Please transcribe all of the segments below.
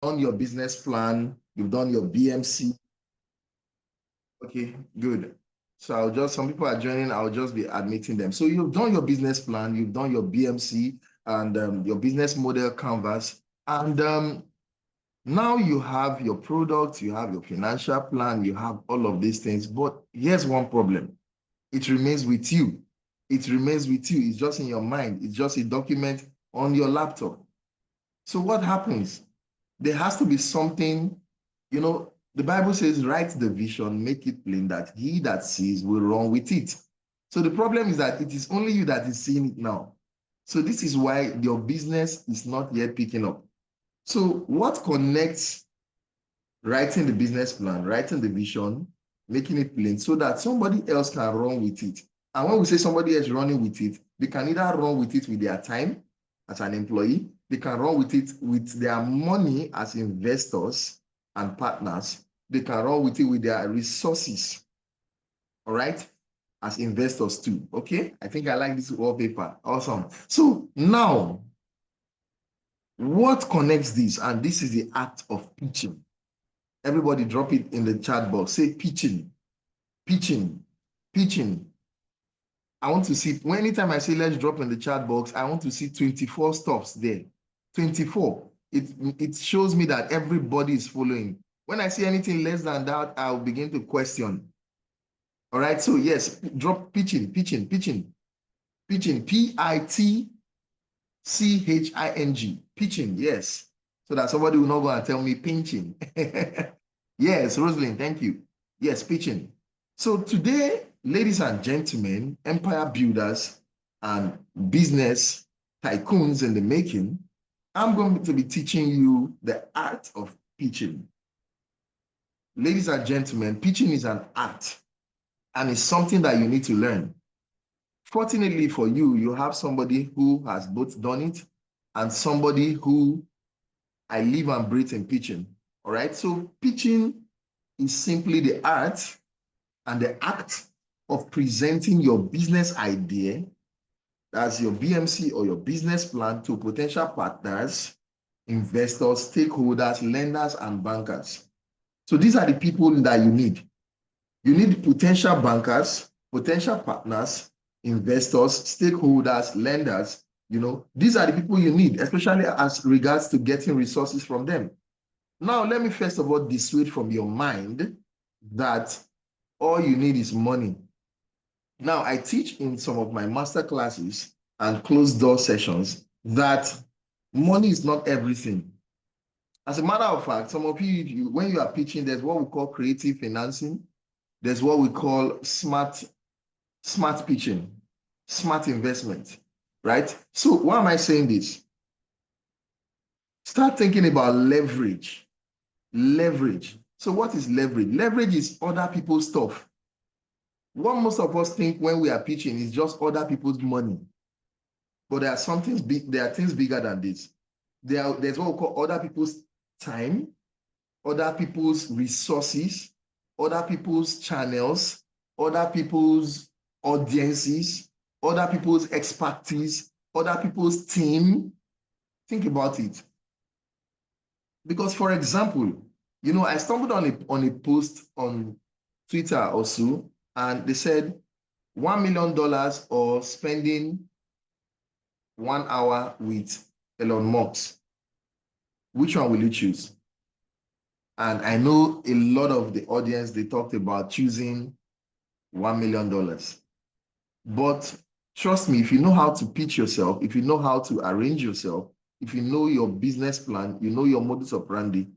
done your business plan, you've done your BMC. Okay, good. So some people are joining, I'll just be admitting them. So you've done your business plan, you've done your BMC and your business model canvas. And now you have your product, you have your financial plan, you have all of these things. But here's one problem. It remains with you. It remains with you. It's just in your mind. It's just a document on your laptop. So what happens? There has to be something, the Bible says, write the vision, make it plain that he that sees will run with it. So the problem is that it is only you that is seeing it now. So this is why your business is not yet picking up. So what connects writing the business plan, writing the vision, making it plain so that somebody else can run with it? And when we say somebody else running with it, they can either run with it with their time as an employee, they can run with it with their money as investors and partners, they can run with it with their resources, all right, as investors too. Okay, I think I like this wallpaper. Awesome. So now, what connects this? And this is the act of pitching. Everybody drop it in the chat box. Say pitching, pitching, pitching. I want to see, anytime I say let's drop in the chat box, I want to see 24 stops there. 24. It shows me that everybody is following. When I see anything less than that, I'll begin to question. All right, so yes, drop pitching, pitching, pitching, pitching, P-I-T-C-H-I-N-G, pitching, yes. So that somebody will not go and tell me pinching. Yes, Rosalind, thank you. Yes, pitching. So today, ladies and gentlemen, empire builders and business tycoons in the making, I'm going to be teaching you the art of pitching. Ladies and gentlemen, pitching is an art and it's something that you need to learn. Fortunately for you, you have somebody who has both done it and somebody who I live and breathe in pitching. All right, so pitching is simply the art and the act of presenting your business idea, that's your BMC or your business plan, to potential partners, investors, stakeholders, lenders, and bankers. So these are the people that you need. You need potential bankers, potential partners, investors, stakeholders, lenders. These are the people you need, especially as regards to getting resources from them. Now, let me first of all dissuade from your mind that all you need is money. Now, I teach in some of my master classes and closed door sessions that money is not everything. As a matter of fact, some of you, when you are pitching, there's what we call creative financing. There's what we call smart pitching, smart investment, right? So why am I saying this? Start thinking about leverage. Leverage. So what is leverage? Leverage is other people's stuff. What most of us think when we are pitching is just other people's money. But there are things bigger than this. There's what we call other people's time, other people's resources, other people's channels, other people's audiences, other people's expertise, other people's team. Think about it. Because, for example, I stumbled on a post on Twitter or so, and they said $1 million or spending 1 hour with Elon Musk. Which one will you choose? And I know a lot of the audience, they talked about choosing $1 million. But trust me, if you know how to pitch yourself, if you know how to arrange yourself, if you know your business plan, you know your modus operandi,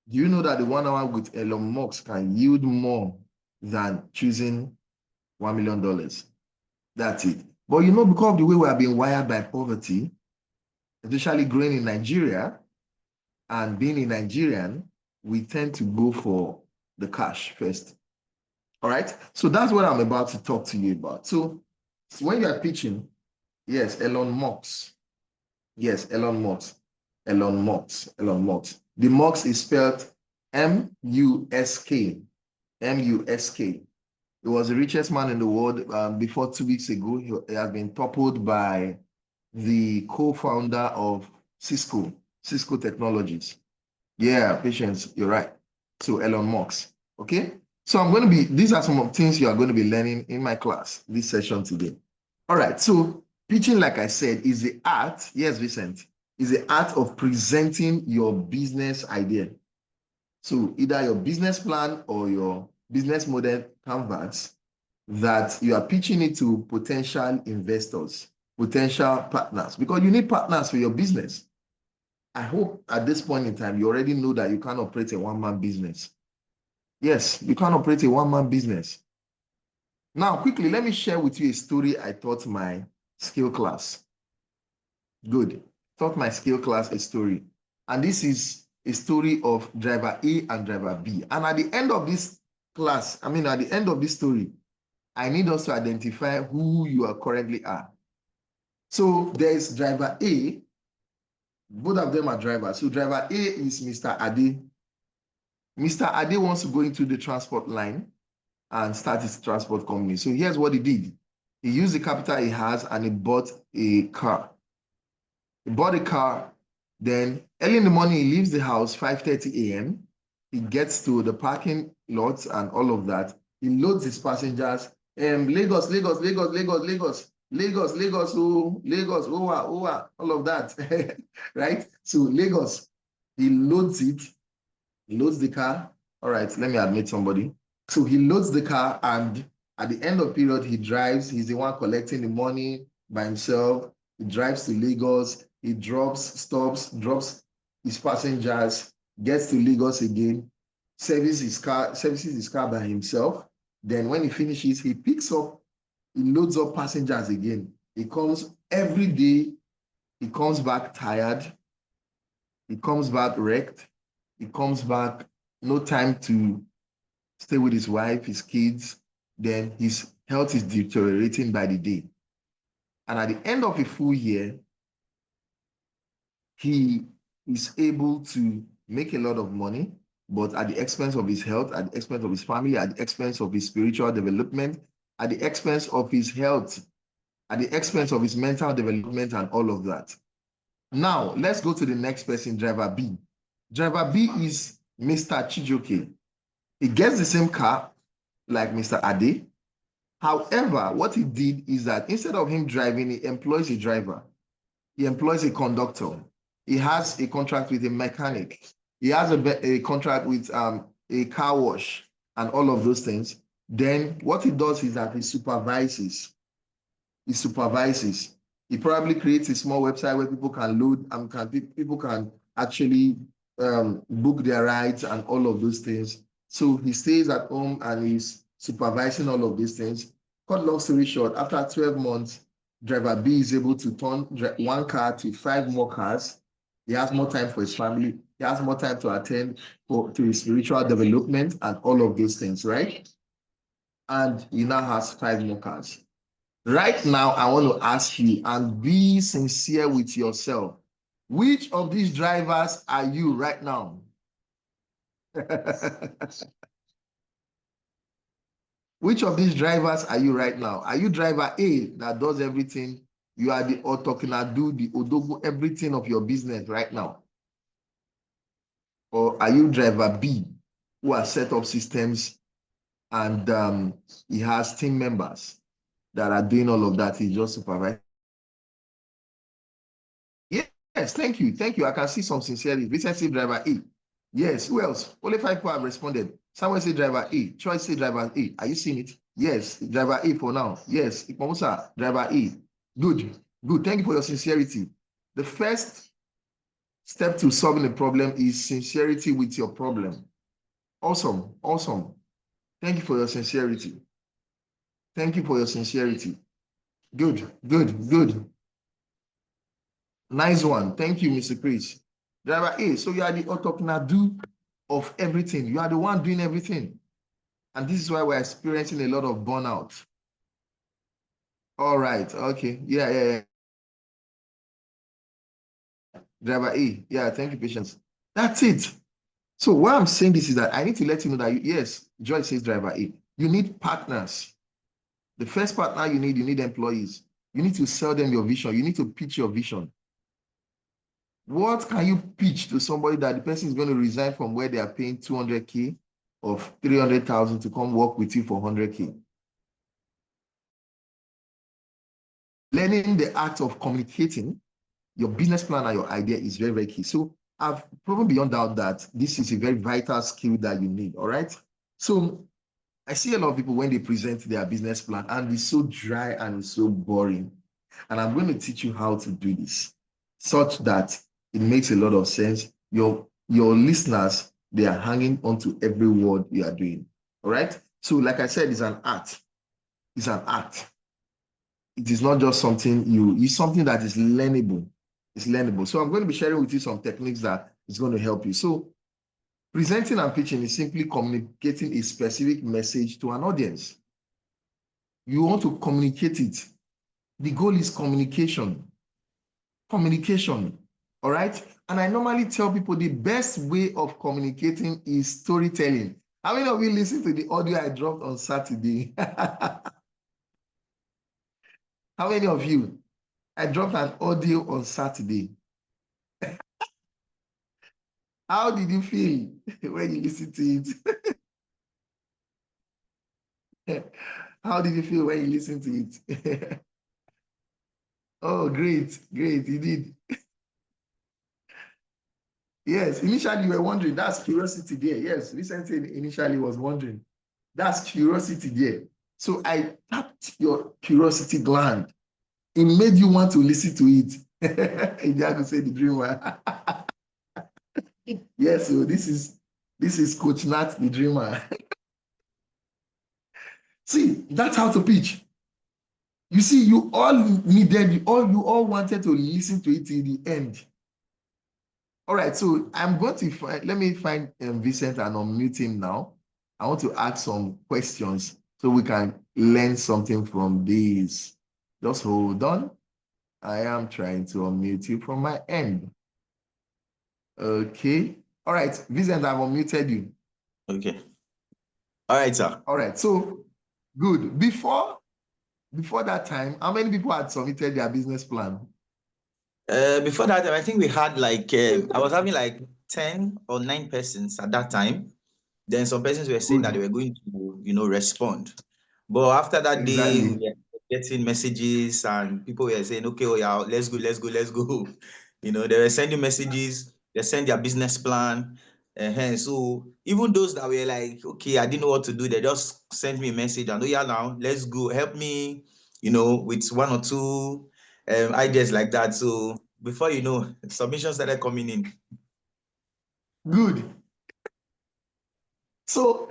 do you know that the 1 hour with Elon Musk can yield more than choosing $1 million? That's it. But because of the way we are being wired by poverty, especially growing in Nigeria and being a Nigerian, we tend to go for the cash first. All right. So that's what I'm about to talk to you about. So when you are pitching, yes, Elon Musk. Yes, Elon Musk. Elon Musk. Elon Musk. The Musk is spelled M-U-S-K. M-U-S-K. He was the richest man in the world before 2 weeks ago. He has been toppled by the co-founder of Cisco Technologies. Yeah, patience, you're right. So Elon Musk. Okay. So I'm going to be, these are some of things you are going to be learning in my class, this session today. All right. So pitching, like I said, is the art, yes, Vincent, is the art of presenting your business idea. So either your business plan or your business model canvas that you are pitching it to potential investors, potential partners, because you need partners for your business. I hope at this point in time, you already know that you can't operate a one-man business. Yes, you can't operate a one-man business. Now, quickly, let me share with you a story I taught my skill class. Good. Taught my skill class a story. And this is a story of driver A and driver B. And at the end of this class, at the end of this story, I need us to identify who you are currently are. So there's driver A. Both of them are drivers. So driver A is Mr. Ade. Mr. Ade wants to go into the transport line and start his transport company. So here's what he did. He used the capital he has and he bought a car. He bought a car. Then early in the morning, he leaves the house 5:30 a.m. He gets to the parking lots and all of that. He loads his passengers. Lagos, Lagos, Lagos, Lagos, Lagos, Lagos, Lagos, oh, Lagos, all of that, right? So Lagos, he loads it. He loads the car. All right, let me admit somebody. So he loads the car, and at the end of period, he drives. He's the one collecting the money by himself. He drives to Lagos. He stops, drops his passengers, gets to Lagos again, services his car by himself. Then when he finishes, he picks up, he loads up passengers again. He comes every day. He comes back tired. He comes back wrecked. He comes back, no time to stay with his wife, his kids. Then his health is deteriorating by the day. And at the end of a full year, he is able to make a lot of money, but at the expense of his health, at the expense of his family, at the expense of his spiritual development, at the expense of his health, at the expense of his mental development and all of that. Now, let's go to the next person, driver B. Driver B is Mr. Chijoke. He gets the same car like Mr. Ade. However, what he did is that instead of him driving, he employs a driver. He employs a conductor. He has a contract with a mechanic. He has a contract with a car wash and all of those things. Then what he does is that he supervises. He supervises. He probably creates a small website where people can load and people can actually book their rides and all of those things. So he stays at home and he's supervising all of these things. Cut long story short, after 12 months, driver B is able to turn one car to 5 more cars. He has more time for his family. He has more time to attend to his spiritual development and all of those things, right? And he now has 5 more cars. Right now, I want to ask you, and be sincere with yourself. Which of these drivers are you right now? Which of these drivers are you right now? Are you driver A that does everything? You are the Otokinadu, the Odogo, everything of your business right now? Or are you driver B who has set up systems and he has team members that are doing all of that? He's just supervising. Yes, thank you. Thank you. I can see some sincerity. Vincent said driver A. Yes, who else? Only 5 people have responded. Someone say driver A. Choice say driver A. Are you seeing it? Yes, driver A for now. Yes, Ipomusa, driver A. Good, good. Thank you for your sincerity. The first step to solving a problem is sincerity with your problem. Awesome, awesome. Thank you for your sincerity. Thank you for your sincerity. Good, good, good. Nice one. Thank you, Mr. Chris. Driver A, so you are the autopnadu of everything. You are the one doing everything. And this is why we're experiencing a lot of burnout. All right. Okay. Yeah. Driver A. Yeah, thank you, patience. That's it. So why I'm saying this is that I need to let you know that, yes, Joy says driver A. You need partners. The first partner you need employees. You need to sell them your vision. You need to pitch your vision. What can you pitch to somebody that the person is going to resign from where they are paying 200K of 300,000 to come work with you for 100K? Learning the art of communicating your business plan and your idea is very, very key. So I've proven beyond doubt that this is a very vital skill that you need, all right? So I see a lot of people when they present their business plan and it's so dry and it's so boring. And I'm going to teach you how to do this such that it makes a lot of sense. Your listeners, they are hanging on to every word you are doing, all right? So like I said, it's an art. It's an art. It is not just something it's something that is learnable. It's learnable. So I'm going to be sharing with you some techniques that is going to help you. So presenting and pitching is simply communicating a specific message to an audience. You want to communicate it. The goal is communication. Communication, all right? And I normally tell people the best way of communicating is storytelling. How many of you listened to the audio I dropped on Saturday? How many of you? I dropped an audio on Saturday. How did you feel when you listened to it? How did you feel when you listened to it? Oh, great, great, you did. Yes, initially you were wondering, that's curiosity there. Yes, recently initially was wondering. That's curiosity there. So I tapped your curiosity gland. It made you want to listen to it. Idiago said the dreamer. Yes, so this is Coach Nat the dreamer. See, that's how to pitch. You see, you all wanted to listen to it in the end. All right, so I'm going to let me find Vincent and unmute him now. I want to ask some questions so we can learn something from these. Just hold on. I am trying to unmute you from my end. Okay. All right, Vincent, I've unmuted you. Okay. All right, sir. All right, so good. Before that time, how many people had submitted their business plan? Before that time, I think we had like I was having like 10 or 9 persons at that time. Then some persons were saying that they were going to, respond. But after that day, we were getting messages and people were saying, okay, oh yeah, let's go. They were sending messages, they sent their business plan. So even those that were like, okay, I didn't know what to do, they just sent me a message and, oh yeah, now let's go, help me, with 1 or 2 ideas like that. So before you know, submissions started coming in. Good. So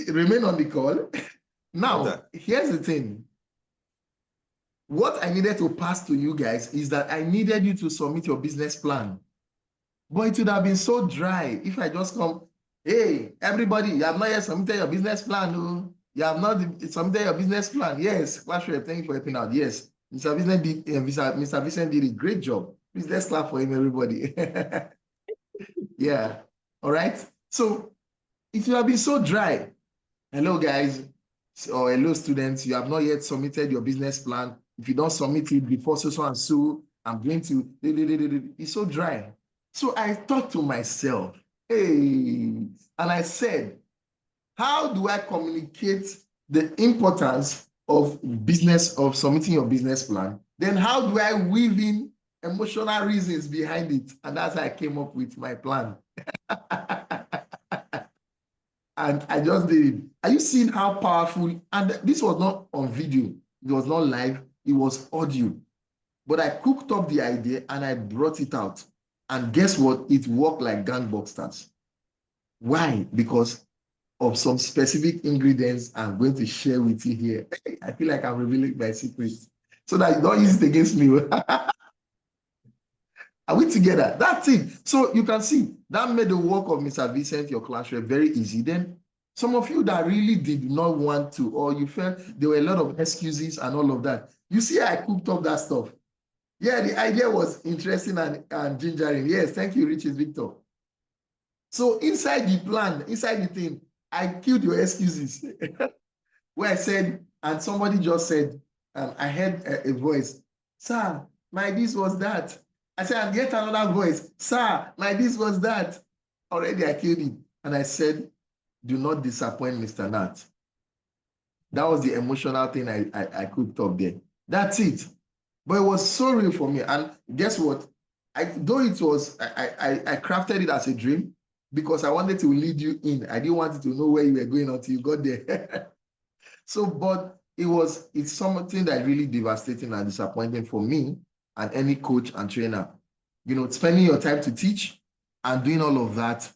remain on the call. Now, here's the thing. What I needed to pass to you guys is that I needed you to submit your business plan. But it would have been so dry if I just come, hey, everybody, you have not yet submitted your business plan. No? You have not submitted your business plan. Yes, Clash Rep, thank you for helping out. Yes, Mr. Vincent did a great job. Please, let's clap for him, everybody. Yeah, all right. So it would have been so dry. Hello, guys, or hello, students. You have not yet submitted your business plan. If you don't submit it before so and so, I'm going to. It's so dry. So I thought to myself, hey, and I said, how do I communicate the importance of submitting your business plan? Then how do I weave in emotional reasons behind it? And that's how I came up with my plan. And I just did it. Are you seeing how powerful? And this was not on video. It was not live. It was audio. But I cooked up the idea and I brought it out. And guess what? It worked like gangbusters. Why? Because of some specific ingredients I'm going to share with you here. I feel like I'm revealing my secrets so that you don't use it against me. Are we together? That's it. So you can see that made the work of Mr. Vincent, your class rep, very easy. Then some of you that really did not want to, or you felt there were a lot of excuses and all of that. You see, I cooked up that stuff. Yeah, the idea was interesting and gingering. Yes, thank you, Richard Victor. So inside the plan, inside the thing, I killed your excuses. Where I said, and somebody just said, I heard a voice, sir, my this was that. I said, and yet another voice, sir, my this was that. Already I killed him. And I said, do not disappoint Mr. Nat. That was the emotional thing I cooked up there. That's it. But it was so real for me. And guess what? Though it was, I crafted it as a dream because I wanted to lead you in. I didn't want you to know where you were going until you got there. So, but it's something that really devastating and disappointing for me and any coach and trainer. You know, spending your time to teach and doing all of that.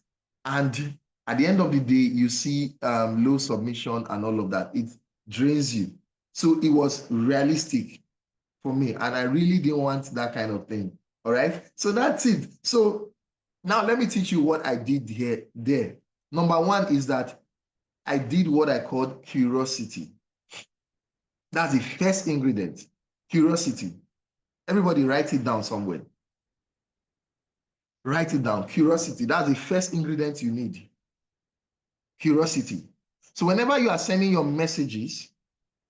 And at the end of the day, you see low submission and all of that. It drains you. So it was realistic for me. And I really didn't want that kind of thing. All right. So that's it. So now let me teach you what I did there. Number one is that I did what I called curiosity. That's the first ingredient, curiosity. Everybody write it down somewhere. Write it down, curiosity. That's the first ingredient you need, curiosity. So whenever you are sending your messages,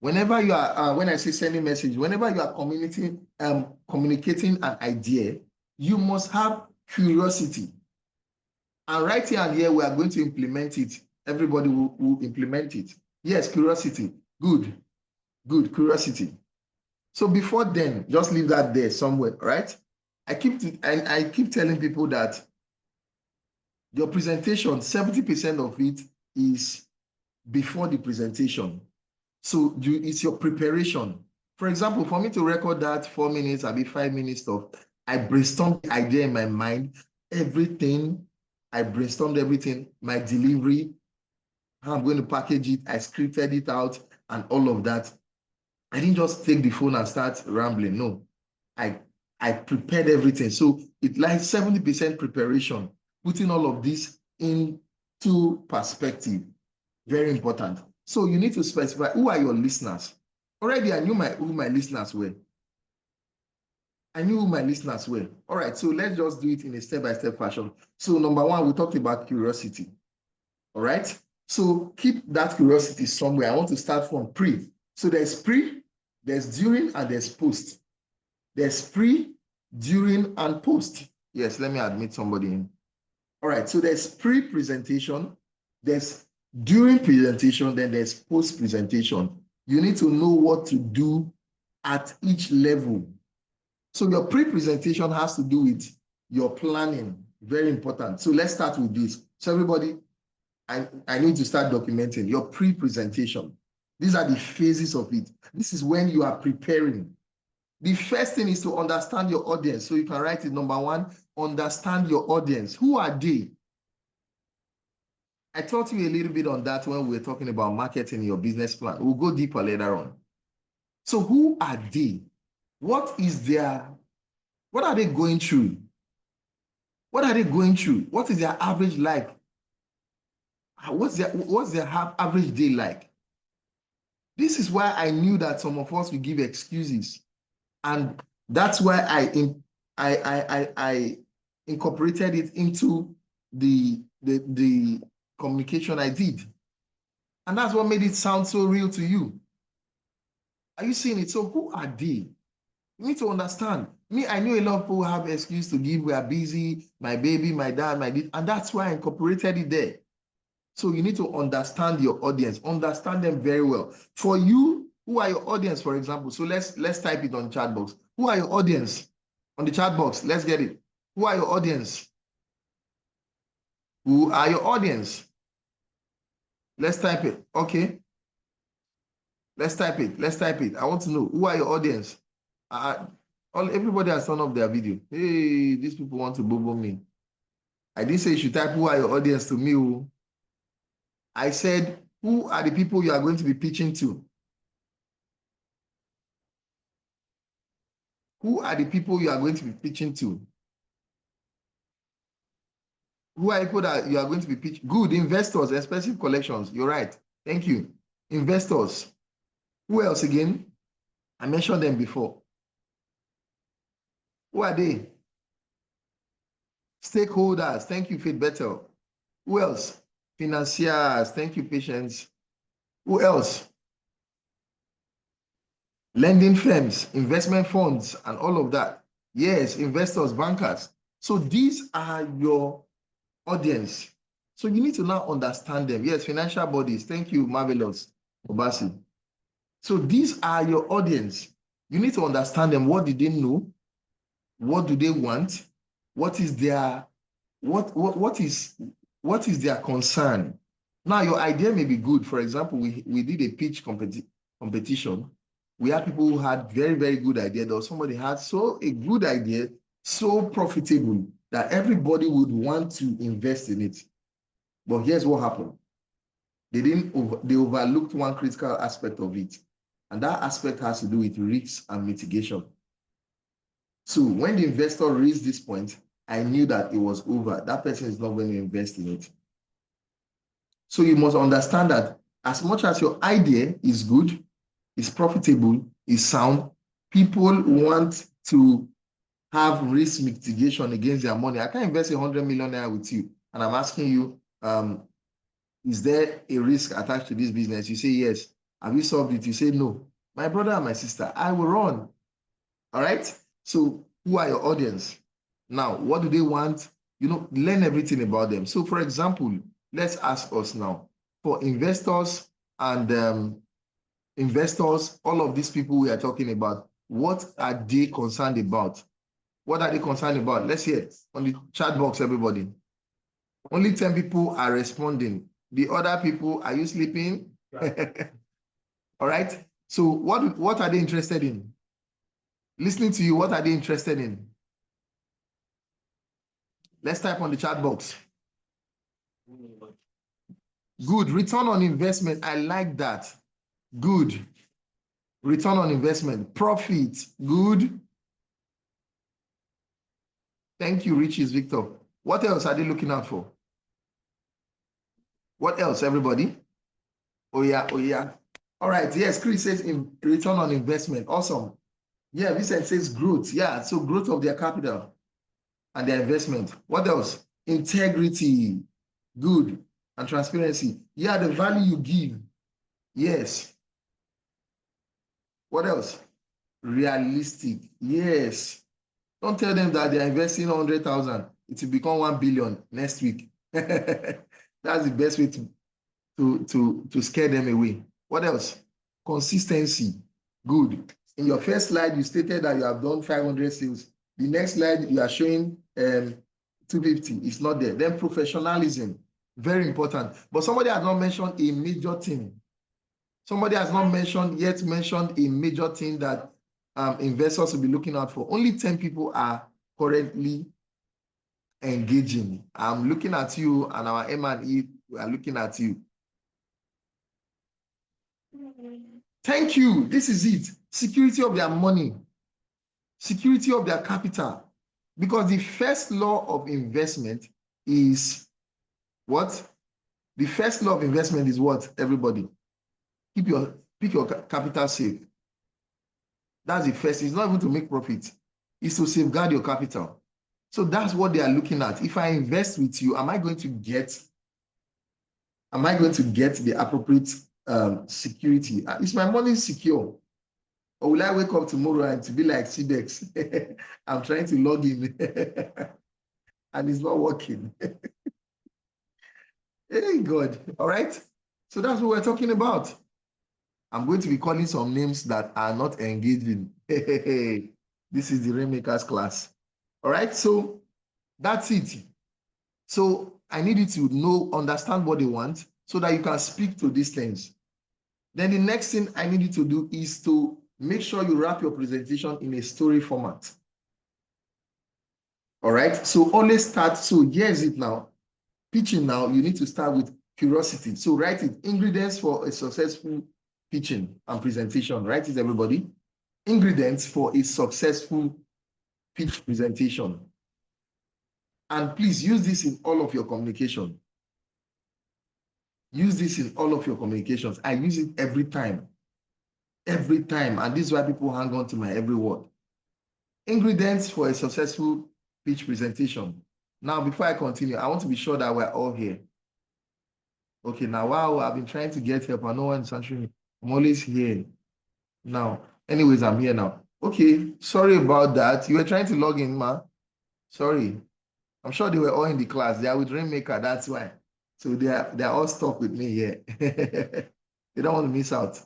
whenever you are, when I say sending message, whenever you are communicating an idea, you must have curiosity. And right here and here, we are going to implement it. Everybody will implement it. Yes, curiosity. Good, curiosity. So before then, just leave that there somewhere, right? I keep telling people that your presentation, 70% of it is before the presentation. So it's your preparation. For example, for me to record that 4 minutes, I'll be 5 minutes stuff. I brainstormed the idea in my mind, everything. I brainstormed everything, my delivery, how I'm going to package it. I scripted it out and all of that. I didn't just take the phone and start rambling. No, I prepared everything. So it's like 70% preparation, putting all of this into perspective. Very important. So you need to specify who are your listeners. Already I knew who my listeners were. I knew who my listeners were. All right, so let's just do it in a step-by-step fashion. So number one, we talked about curiosity. All right, so keep that curiosity somewhere. I want to start from pre. So there's pre, there's during, and there's post. There's pre, during, and post. Yes, let me admit somebody in. All right, so there's pre-presentation, there's during presentation, then there's post-presentation. You need to know what to do at each level. So your pre-presentation has to do with your planning. Very important. So let's start with this. So everybody, I need to start documenting your pre-presentation. These are the phases of it. This is when you are preparing. The first thing is to understand your audience. So you can write it, number one, understand your audience. Who are they? I taught you a little bit on that when we were talking about marketing your business plan. We'll go deeper later on. So who are they? What are they going through? What are they going through? What is their average life? What's their average day like? This is why I knew that some of us will give excuses. And that's why I incorporated it into the communication I did. And that's what made it sound so real to you. Are you seeing it? So who are they? You need to understand. Me, I knew a lot of people have excuse to give. We are busy, my baby, my dad, my this, and that's why I incorporated it there. So you need to understand your audience, understand them very well. For you, who are your audience, for example? So let's type it on chat box. Who are your audience? On the chat box, let's get it. Who are your audience? Who are your audience? Let's type it. Okay. Let's type it. Let's type it. I want to know, who are your audience? Everybody has turned off their video. Hey, these people want to boo me. I didn't say you should type who are your audience to me. I said, who are the people you are going to be pitching to? Who are the people you are going to be pitching to? Who are people that you are going to be pitching? Good, investors, expensive collections. You're right. Thank you. Investors. Who else again? I mentioned them before. Who are they? Stakeholders. Thank you, Faith Bettel. Who else? Financiers. Thank you, Patience. Who else? Lending firms, investment funds, and all of that. Yes, investors, bankers. So these are your audience. So you need to now understand them. Yes, financial bodies. Thank you, Marvelous Obasi. So these are your audience. You need to understand them. What did they know? What do they want? What is their what is their concern? Now your idea may be good. For example, we did a pitch competition. We had people who had very good idea. There was somebody had a good idea, so profitable that everybody would want to invest in it. But here's what happened. They overlooked one critical aspect of it. And that aspect has to do with risk and mitigation. So when the investor reached this point, I knew that it was over. That person is not going to invest in it. So you must understand that as much as your idea is good, is profitable, is sound, people want to have risk mitigation against their money. I can't invest 100 million naira with you, and I'm asking you, is there a risk attached to this business? You say yes. Have you solved it? You say no. My brother and my sister, I will run. All right? So who are your audience? Now, what do they want? Learn everything about them. So for example, let's ask us now, for investors and investors, all of these people we are talking about, what are they concerned about? What are they concerned about? Let's hear it on the chat box, everybody. Only 10 people are responding. The other people, are you sleeping? All right. So what are they interested in? Listening to you, what are they interested in? Let's type on the chat box. Good. Return on investment. I like that. Good. Return on investment. Profit. Good. Thank you, Riches Victor. What else are they looking out for? What else, everybody? Oh, yeah. Oh, yeah. All right. Yes, Chris says return on investment. Awesome. Yeah, Vincent says growth. Yeah, so growth of their capital and their investment. What else? Integrity. Good. And transparency. Yeah, the value you give. Yes. What else? Realistic. Yes. Don't tell them that they're investing 100,000. It will become 1 billion next week. That's the best way to scare them away. What else? Consistency. Good. In your first slide, you stated that you have done 500 sales. The next slide, you are showing 250. It's not there. Then professionalism. Very important. But somebody has not mentioned a major thing. Somebody has not mentioned a major thing that investors will be looking out for. Only 10 people are currently engaging. I'm looking at you, and our M&E, we are looking at you. Thank you. This is it. Security of their money. Security of their capital. Because the first law of investment is what? The first law of investment is what, everybody? Keep your capital safe. That's the first. It's not even to make profit. It's to safeguard your capital. So that's what they are looking at. If I invest with you, am I going to get the appropriate security? Is my money secure? Or will I wake up tomorrow and to be like CBEX? I'm trying to log in and it's not working. Hey, God. All right. So that's what we're talking about. I'm going to be calling some names that are not engaging. This is the Rainmakers class. All right. So that's it. So I need you to understand what they want so that you can speak to these things. Then the next thing I need you to do is to make sure you wrap your presentation in a story format. All right. So always start. So here's it now. Pitching now, you need to start with curiosity. So write it. Ingredients for a successful pitching and presentation. Write it, everybody. Ingredients for a successful pitch presentation. And please use this in all of your communication. Use this in all of your communications. I use it every time. Every time. And this is why people hang on to my every word. Ingredients for a successful pitch presentation. Now, before I continue, I want to be sure that we're all here. Okay, now, wow, I've been trying to get help and no one is answering me. I'm always here. Now, anyways, I'm here now. Okay, sorry about that. You were trying to log in, ma. Sorry. I'm sure they were all in the class. They are with Rainmaker, that's why. So they are all stuck with me here. They don't want to miss out.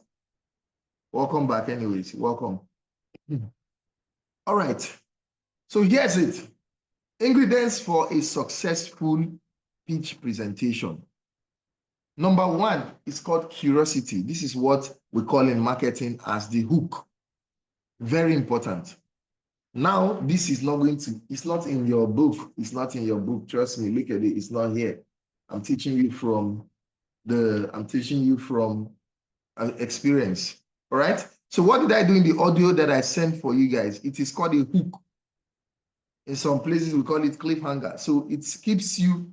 Welcome back anyways. Welcome. All right. So here's it. Ingredients for a successful pitch presentation. Number one is called curiosity. This is what we call in marketing as the hook. Very important. Now, this is not going to, it's not in your book. It's not in your book. Trust me, look at it. It's not here. I'm teaching you from experience. All right. So what did I do in the audio that I sent for you guys? It is called a hook. In some places, we call it cliffhanger. So it keeps you,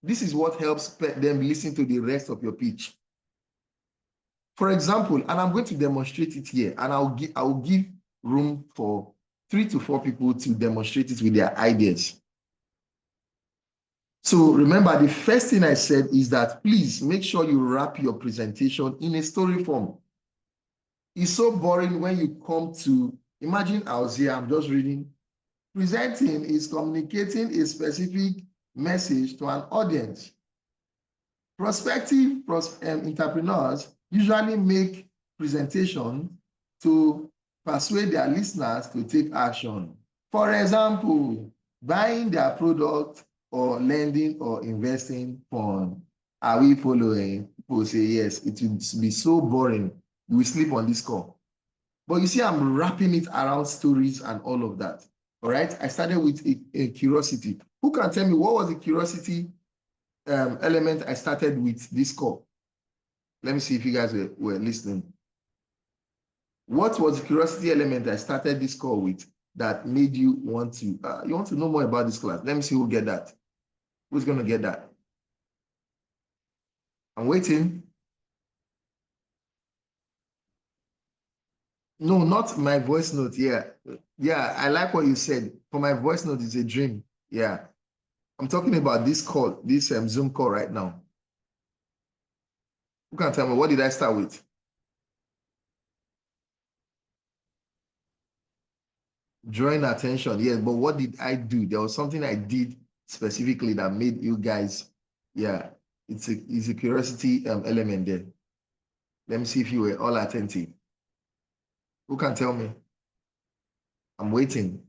this is what helps them listen to the rest of your pitch. For example, and I'm going to demonstrate it here, and I will give room for 3 to 4 people to demonstrate it with their ideas. So remember, the first thing I said is that please make sure you wrap your presentation in a story form. It's so boring when you come to, imagine I was here, I'm just reading. Presenting is communicating a specific message to an audience. Prospective entrepreneurs usually make presentations to persuade their listeners to take action. For example, buying their product or lending or investing fund. Are we following? People say yes, it will be so boring. You will sleep on this call. But you see, I'm wrapping it around stories and all of that. All right. I started with a curiosity. Who can tell me what was the curiosity element I started with this call? Let me see if you guys were listening. What was the curiosity element I started this call with that made you want to know more about this class? Let me see who get that. Who's going to get that? I'm waiting. No, not my voice note. Yeah. Yeah, I like what you said. For my voice note, it's a dream. Yeah. I'm talking about this call, this Zoom call right now. Who can tell me, what did I start with? Drawing attention, yes, but what did I do? There was something I did specifically that made you guys, yeah, it's a curiosity element there. Let me see if you were all attentive. Who can tell me? I'm waiting.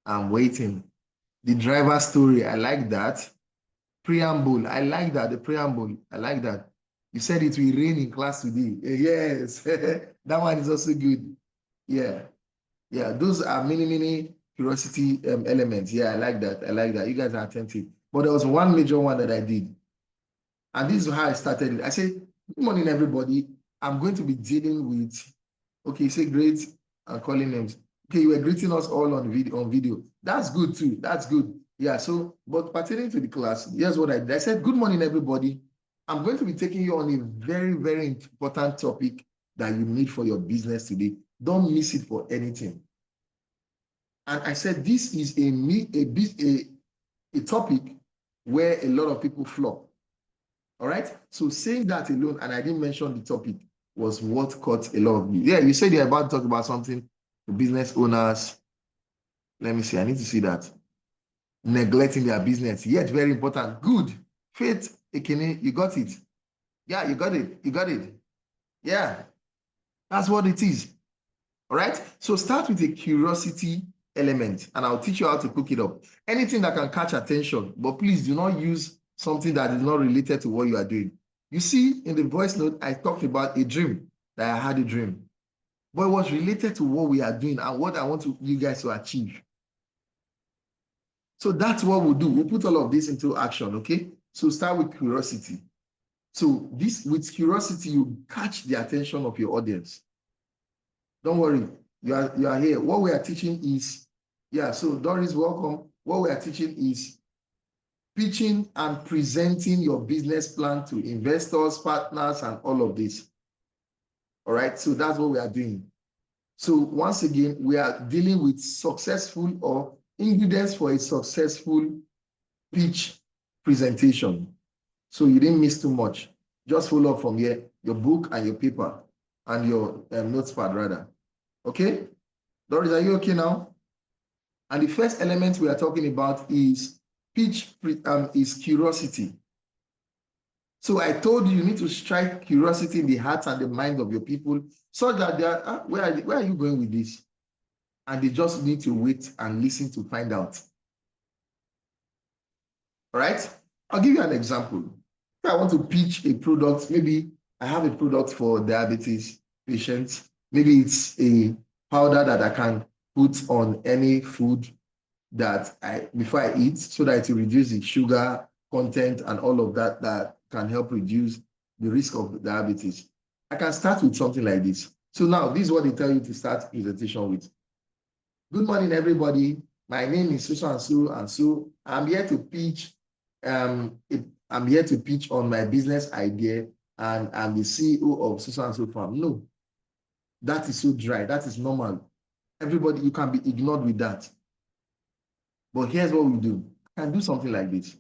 I'm waiting. The driver story, I like that. Preamble, I like that. The preamble, I like that. You said it will rain in class today. Yes, that one is also good. Yeah. Yeah, those are many curiosity elements. Yeah, I like that. I like that. You guys are attentive. But there was one major one that I did. And this is how I started it. I said, good morning, everybody. I'm going to be dealing with, okay, say great and calling names. Okay, you were greeting us all on video. That's good too. That's good. Yeah, so, but pertaining to the class, here's what I did. I said, good morning, everybody. I'm going to be taking you on a very important topic that you need for your business today. Don't miss it for anything. And I said, this is a topic where a lot of people flop. All right. So saying that alone, and I didn't mention the topic, was what caught a lot of you. Yeah, you said you're about to talk about something to business owners. Let me see. I need to see that. Neglecting their business. Yet very important. Good. Faith, Ekene, you got it. Yeah, you got it. You got it. Yeah. That's what it is. All right. So start with a curiosity element, and I'll teach you how to cook it up. Anything that can catch attention, but please do not use something that is not related to what you are doing. You see, in the voice note, I talked about a dream, that I had a dream, but it was related to what we are doing and what I want you guys to achieve. So that's what we'll do. We'll put all of this into action, okay? So start with curiosity. So this, with curiosity, you catch the attention of your audience. Don't worry, you are here. What we are teaching is, yeah, so Doris, welcome. What we are teaching is pitching and presenting your business plan to investors, partners, and all of this. All right, so that's what we are doing. So once again, we are dealing with successful or ingredients for a successful pitch presentation. So you didn't miss too much. Just follow up from here, your book and your paper and your notepad rather. Okay? Doris, are you okay now? And the first element we are talking about is is curiosity. So I told you, you need to strike curiosity in the hearts and the minds of your people so that they are, where are you going with this? And they just need to wait and listen to find out. All right? I'll give you an example. If I want to pitch a product, maybe I have a product for diabetes patients. Maybe it's a powder that I can put on any food that before I eat so that it will reduce the sugar content and all of that that can help reduce the risk of diabetes. I can start with something like this. So now this is what they tell you to start presentation with. Good morning, everybody. My name is so and so. I'm here to pitch. I'm here to pitch on my business idea, and I'm the CEO of so and so farm. No, that is so dry. That is normal. Everybody, you can be ignored with that. But here's what we do. I can do something like this.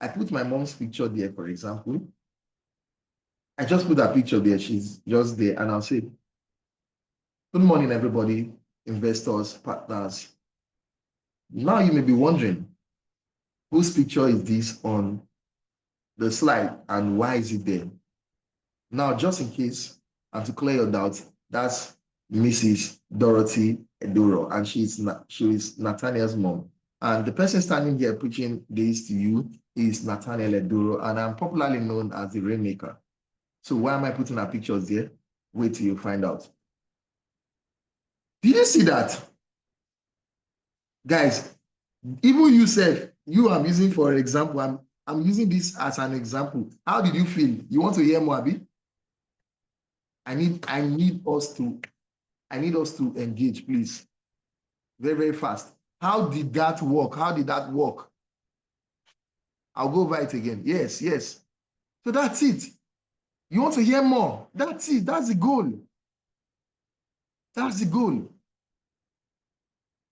I put my mom's picture there, for example. I just put her picture there. She's just there. And I'll say, good morning, everybody, investors, partners. Now you may be wondering, whose picture is this on the slide and why is it there? Now, just in case, and to clear your doubts, that's Mrs. Dorothy Edoro, and she is Nathaniel's mom. And the person standing here preaching this to you is Nathaniel Edoro, and I'm popularly known as the Rainmaker. So why am I putting our pictures there? Wait till you find out. Did you see that? Guys, even you said, you I'm using for example, I'm using this as an example. How did you feel? You want to hear more, Abi? I need us to engage, please. Very, very fast. How did that work? How did that work? I'll go over it again. Yes, yes. So that's it. You want to hear more? That's it. That's the goal. That's the goal.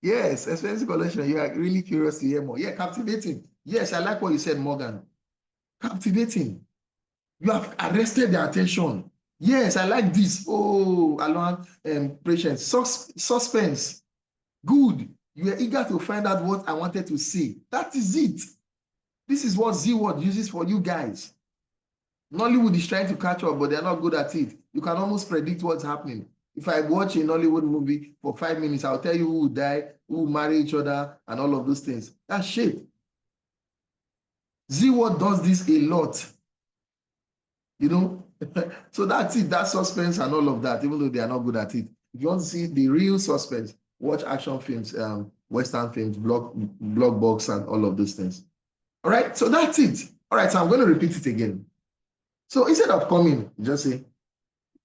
Yes, expensive collection. You are really curious to hear more. Yeah, captivating. Yes, I like what you said, Morgan. Captivating. You have arrested their attention. Yes, I like this. Oh, along patience. Suspense. Good. You are eager to find out what I wanted to say. That is it. This is what Z-Word uses for you guys. Nollywood is trying to catch up, but they're not good at it. You can almost predict what's happening. If I watch a Nollywood movie for 5 minutes, I'll tell you who will die, who will marry each other, and all of those things. That's shit. Z-Word does this a lot. You know? So that's it. That's suspense and all of that, even though they are not good at it. If you want to see the real suspense, watch action films, Western films, block box, and all of those things. All right, so that's it. All right, so I'm going to repeat it again. So instead of coming, just say,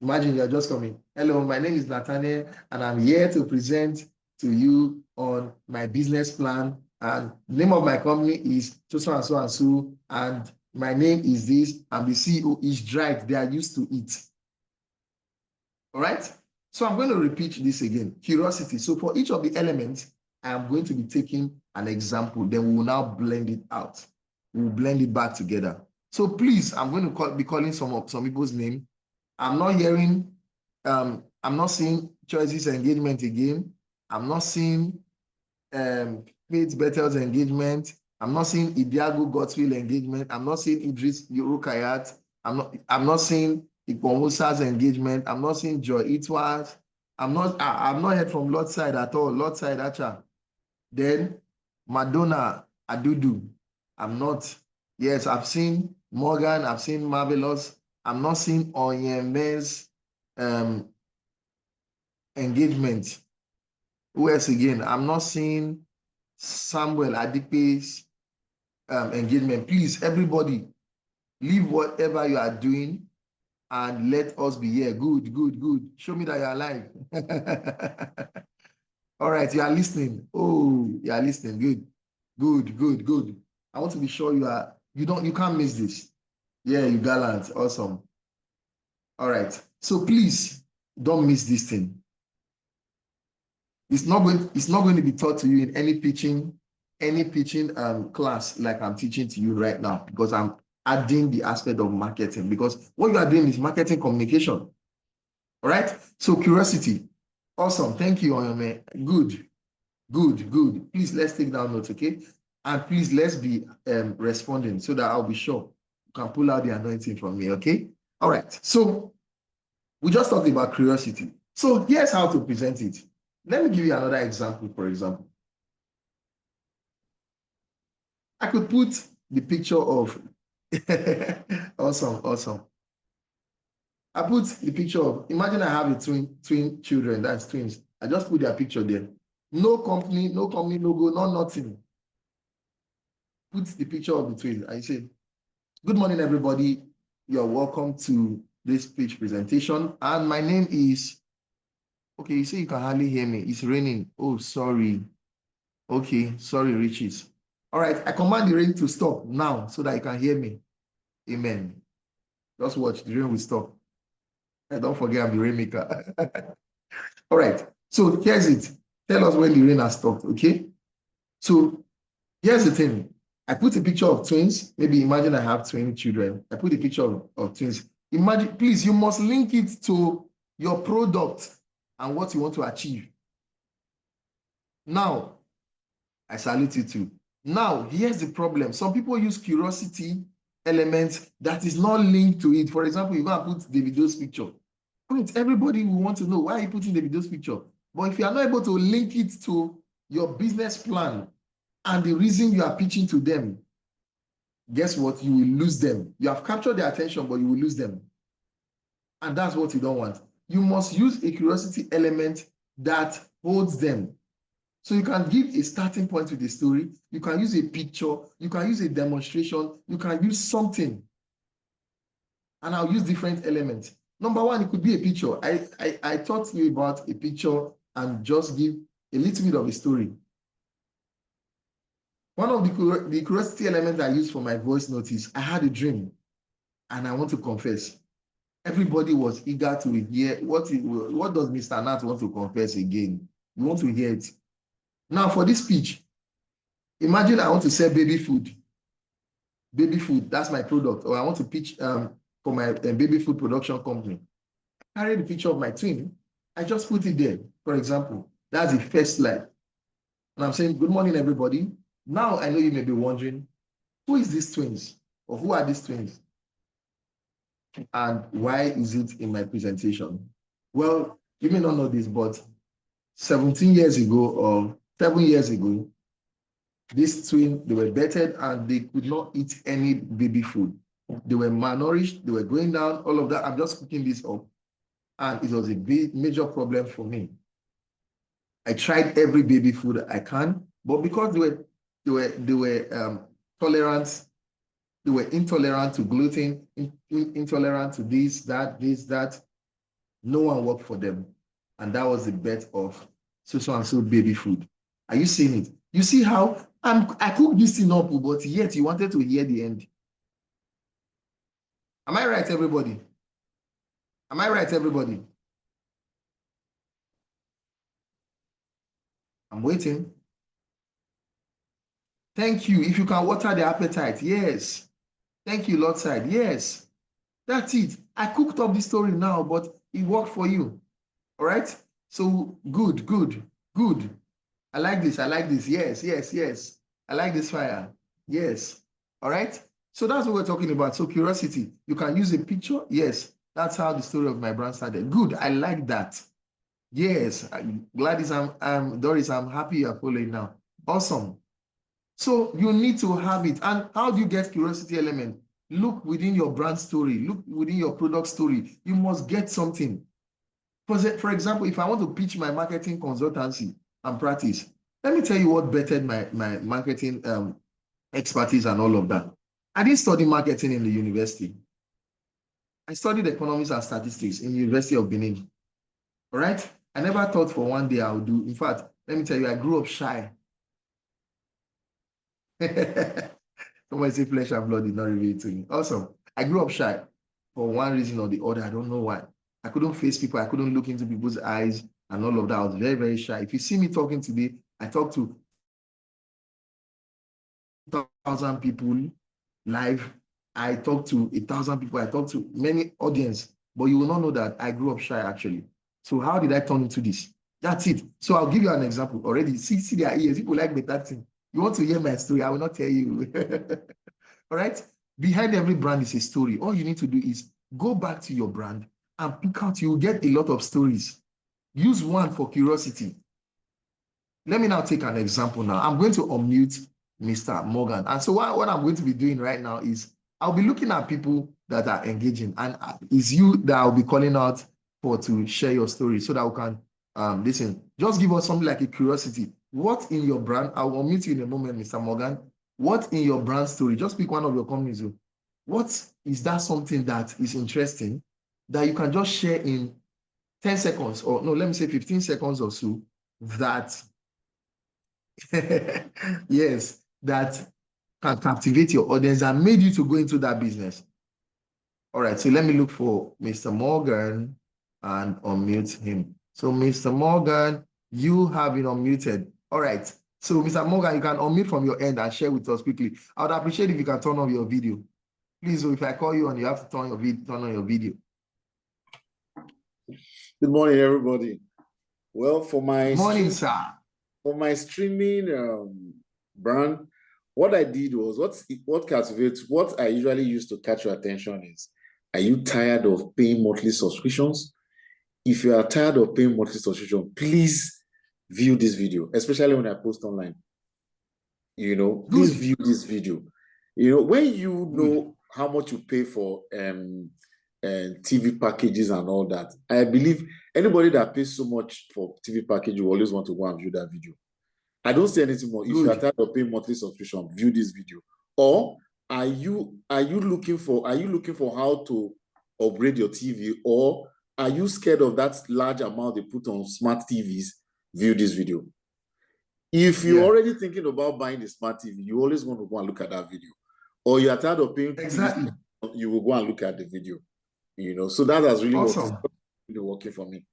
imagine you're just coming. Hello, my name is Nathaniel, and I'm here to present to you on my business plan. And the name of my company is so and so and so, and my name is this. I'm the CEO. Is dry. They are used to it. All right. So I'm going to repeat this again. Curiosity. So for each of the elements, I am going to be taking an example. Then we will now blend it out. We'll blend it back together. So please, I'm going to be calling some people's name. I'm not hearing, I'm not seeing Choices engagement again. I'm not seeing Faith Bethel's engagement. I'm not seeing Ibiago Godswill engagement. I'm not seeing Idris Yorukayat. I'm not seeing Ipomusa's engagement. I'm not seeing Joy Itwas. I'm not heard from Lord side at all. Lord side, Acha. Then Madonna Adudu. I'm not. Yes, I've seen Morgan. I've seen Marvelous. I'm not seeing Onyeme's engagement. Who else again? I'm not seeing Samuel Adipe's engagement. Please, everybody, leave whatever you are doing and let us be here. Good, good, good. Show me that you're alive. All right, you are listening. Oh, you are listening. Good, good, good, good. I want to be sure you can't miss this. Yeah, you gallant. Awesome. All right. So please don't miss this thing. It's not going to be taught to you in any pitching class like I'm teaching to you right now, because I'm adding the aspect of marketing, because what you are doing is marketing communication. All right. So curiosity. Awesome. Thank you, Oyome. Good, good, good. Please, let's take down notes, okay? And please, let's be responding so that I'll be sure you can pull out the anointing from me, okay? All right. So we just talked about curiosity. So here's how to present it. Let me give you another example, for example. I could put the picture of, awesome, awesome. I put the picture of, imagine I have a twin children, that's twins. I just put their picture there. No company logo, no nothing. Put the picture of the twins. I say, good morning, everybody. You're welcome to this speech presentation. And my name is, okay, you say you can hardly hear me. It's raining. Oh, sorry. Okay, sorry, Riches. All right, I command the rain to stop now so that you can hear me. Amen. Just watch, the rain will stop. And don't forget I'm the rainmaker. All right, so here's it. Tell us when the rain has stopped, okay? So here's the thing. I put a picture of twins. Maybe imagine I have twin children. I put a picture of twins. Imagine, please, you must link it to your product and what you want to achieve. Now, I salute you too. Now, here's the problem. Some people use curiosity elements that is not linked to it. For example, you're going to put Davido's picture. Wait, everybody will want to know why are you putting Davido's picture. But if you are not able to link it to your business plan and the reason you are pitching to them, guess what? You will lose them. You have captured their attention, but you will lose them. And that's what you don't want. You must use a curiosity element that holds them. So you can give a starting point with a story. You can use a picture. You can use a demonstration. You can use something. And I'll use different elements. Number one, it could be a picture. I taught you about a picture and just give a little bit of a story. One of the curiosity elements I used for my voice note is I had a dream and I want to confess. Everybody was eager to hear what does Mr. Nat want to confess again? You want to hear it. Now for this speech, imagine I want to sell baby food. Baby food, that's my product. Or I want to pitch for my baby food production company. I carry the picture of my twin. I just put it there, for example. That's the first slide. And I'm saying, good morning, everybody. Now I know you may be wondering, who is these twins? Or who are these twins? And why is it in my presentation? Well, you may not know this, but 17 years ago or 7 years ago, these twins, they were bettered and they could not eat any baby food. They were malnourished, they were going down, all of that. I'm just cooking this up. And it was a big, major problem for me. I tried every baby food I can, but because they were tolerant, they were intolerant to gluten, intolerant to this, that. No one worked for them. And that was the bet of so and so baby food. Are you seeing it? You see how I cooked this thing up, but yet you wanted to hear the end. Am I right, everybody? Am I right, everybody? I'm waiting. Thank you. If you can water the appetite, yes. Thank you, Lord side. Yes. That's it. I cooked up the story now, but it worked for you. All right? So good, good, good. I like this. I like this. Yes, yes, yes. I like this fire. Yes. All right? So that's what we're talking about. So curiosity. You can use a picture. Yes. That's how the story of my brand started. Good. I like that. Yes. Gladys, Doris, I'm happy you're following now. Awesome. So you need to have it. And how do you get curiosity element? Look within your brand story. Look within your product story. You must get something. For example, if I want to pitch my marketing consultancy and practice, let me tell you what bettered my marketing expertise and all of that. I didn't study marketing in the university. I studied economics and statistics in the University of Benin. All right? I never thought for one day I would do. In fact, let me tell you, I grew up shy. Somebody say flesh and blood did not reveal it to me. Awesome. I grew up shy for one reason or the other. I don't know why. I couldn't face people. I couldn't look into people's eyes and all of that. I was very, very shy. If you see me talking today, I talk to 1,000 people live. I talk to 1,000 people. I talk to many audience, but you will not know that I grew up shy actually. So how did I turn into this? That's it. So I'll give you an example already. See their ears. People like better thing. You want to hear my story? I will not tell you. All right. Behind every brand is a story. All you need to do is go back to your brand and pick out. You will get a lot of stories. Use one for curiosity. Let me now take an example now. I'm going to unmute Mr. Morgan. And so what I'm going to be doing right now is I'll be looking at people that are engaging, and it's you that I'll be calling out for to share your story so that we can listen. Just give us something like a curiosity. What in your brand? I'll unmute you in a moment, Mr. Morgan. What in your brand story? Just pick one of your companies. What is that something that is interesting that you can just share in 10 seconds, or no, let me say 15 seconds or so, that yes, that can captivate your audience and made you to go into that business. All right, so let me look for Mr. Morgan and unmute him. So Mr. Morgan, you have been unmuted. All right, so Mr. Morgan, you can unmute from your end and share with us quickly. I would appreciate if you can turn on your video. Please, so if I call you on, you have to turn on your video. Good morning, everybody. Well, for my streaming brand, what I did was what I usually use to catch your attention is, are you tired of paying monthly subscriptions? If you are tired of paying monthly subscription, please view this video, especially when I post online. Please view this video. When you know how much you pay for TV packages and all that, I believe anybody that pays so much for TV package will always want to go and view that video. I don't say anything more. If you are tired of paying monthly subscription, view this video. Or are you looking for how to upgrade your TV, or are you scared of that large amount they put on smart TVs? View this video. If you're already thinking about buying a smart TV, you always want to go and look at that video. Or you are tired of paying TV, you will go and look at the video. So that has really been working for me.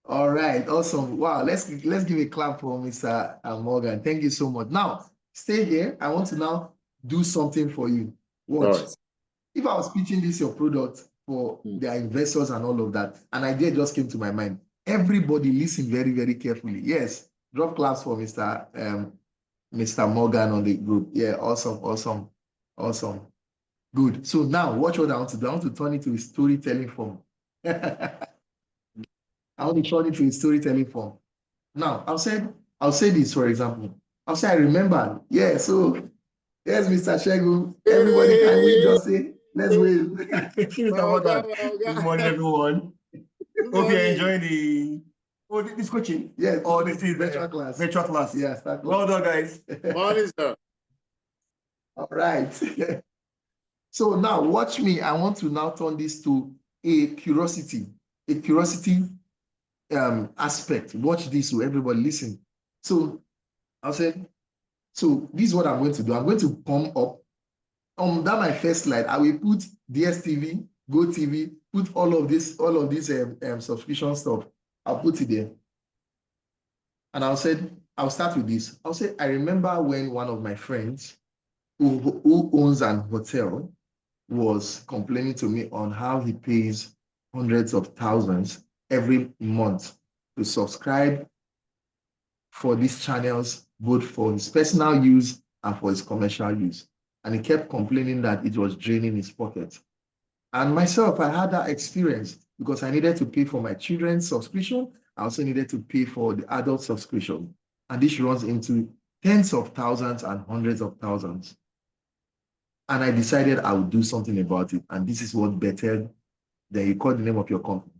All right, awesome. Wow, let's give a clap for Mr. Morgan. Thank you so much. Now, stay here. I want to now do something for you. Watch. Right. If I was pitching this your product for their investors and all of that, an idea just came to my mind. Everybody listen very, very carefully. Yes, drop claps for Mr. Morgan on the group. Yeah, awesome. Good. So now, watch what I want to do. I want to turn it to a storytelling form. I want to turn it to a storytelling form. Now, I'll say this, for example. I'll say, I remember. Yeah, so, yes, Mr. Shegu. Everybody, can we just say, let's wave. Good morning, everyone. Hope you're enjoying this coaching. Yes. Or this is virtual class. Virtual class. Yes. Well done, guys. Morning, sir. All right. So now, watch me. I want to now turn this to a curiosity aspect. Watch this, so everybody listen. So I'll say, so this is what I'm going to do. I'm going to come up on that my first slide. I will put DSTV, GoTV, put all of this subscription stuff. I'll put it there. And I'll start with this. I'll say, I remember when one of my friends who owns an hotel was complaining to me on how he pays hundreds of thousands every month to subscribe for these channels, both for his personal use and for his commercial use. And he kept complaining that it was draining his pocket. And myself, I had that experience because I needed to pay for my children's subscription. I also needed to pay for the adult subscription. And this runs into tens of thousands and hundreds of thousands. And I decided I would do something about it. And this is what bettered. Then you call the name of your company.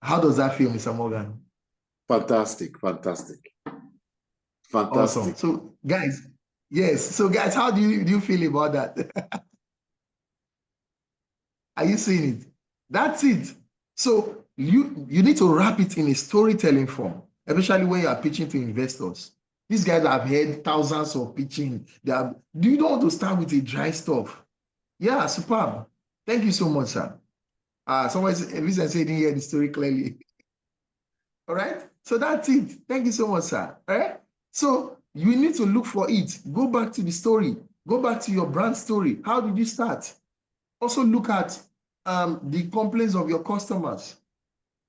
How does that feel, Mr. Morgan? Fantastic. Awesome. So, guys, yes. So, guys, how do you feel about that? Are you seeing it? That's it. So, you need to wrap it in a storytelling form, especially when you are pitching to investors. These guys have heard thousands of pitching. Do you don't want to start with a dry stuff? Yeah, superb. Thank you so much, sir. Someone said he didn't hear the story clearly. All right. So that's it. Thank you so much, sir. All right. So you need to look for it. Go back to the story. Go back to your brand story. How did you start? Also look at the complaints of your customers.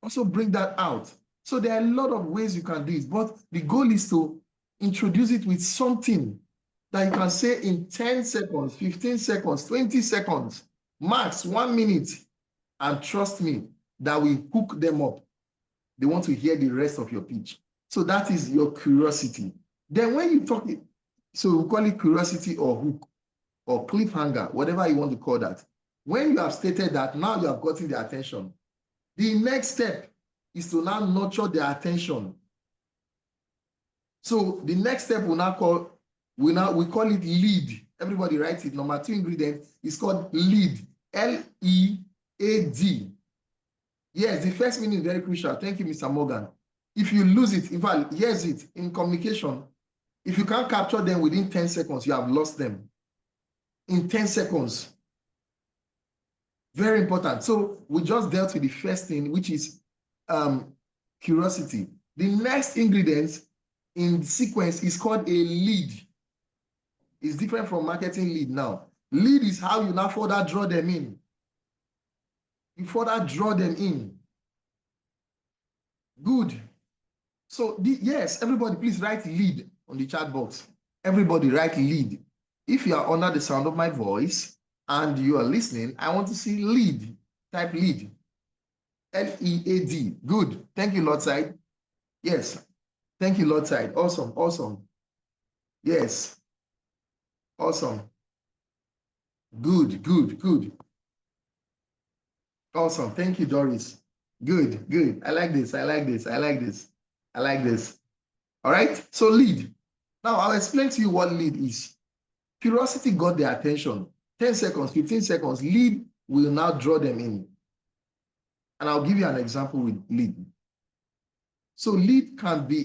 Also bring that out. So there are a lot of ways you can do it, but the goal is to introduce it with something that you can say in 10 seconds, 15 seconds, 20 seconds, max 1 minute. And trust me, that will hook them up. They want to hear the rest of your pitch. So that is your curiosity. Then when you talk it, so we call it curiosity or hook or cliffhanger, whatever you want to call that. When you have stated that, now you have gotten their attention. The next step is to now nurture their attention. So the next step we call it lead. Everybody write it. Number 2 ingredient is called lead. L-E-A-D. Yes, the first meaning is very crucial. Thank you, Mr. Morgan. If you lose it, in fact, here's it in communication. If you can't capture them within 10 seconds, you have lost them. In 10 seconds. Very important. So we just dealt with the first thing, which is curiosity. The next ingredient in the sequence is called a lead. It's different from marketing lead now. Lead is how you now further draw them in. You further draw them in. Good. So yes, everybody please write lead on the chat box. Everybody write lead. If you are under the sound of my voice and you are listening, I want to see lead. Type lead. L-E-A-D. Good. Thank you, Lord Side. Yes. Thank you, Lord Side. Awesome. Awesome. Yes. Awesome. Good, good, good. Awesome. Thank you, Doris. Good, good. I like this. I like this. I like this. I like this. All right. So lead. Now I'll explain to you what lead is. Curiosity got their attention. 10 seconds, 15 seconds. Lead will now draw them in. And I'll give you an example with lead. So lead can be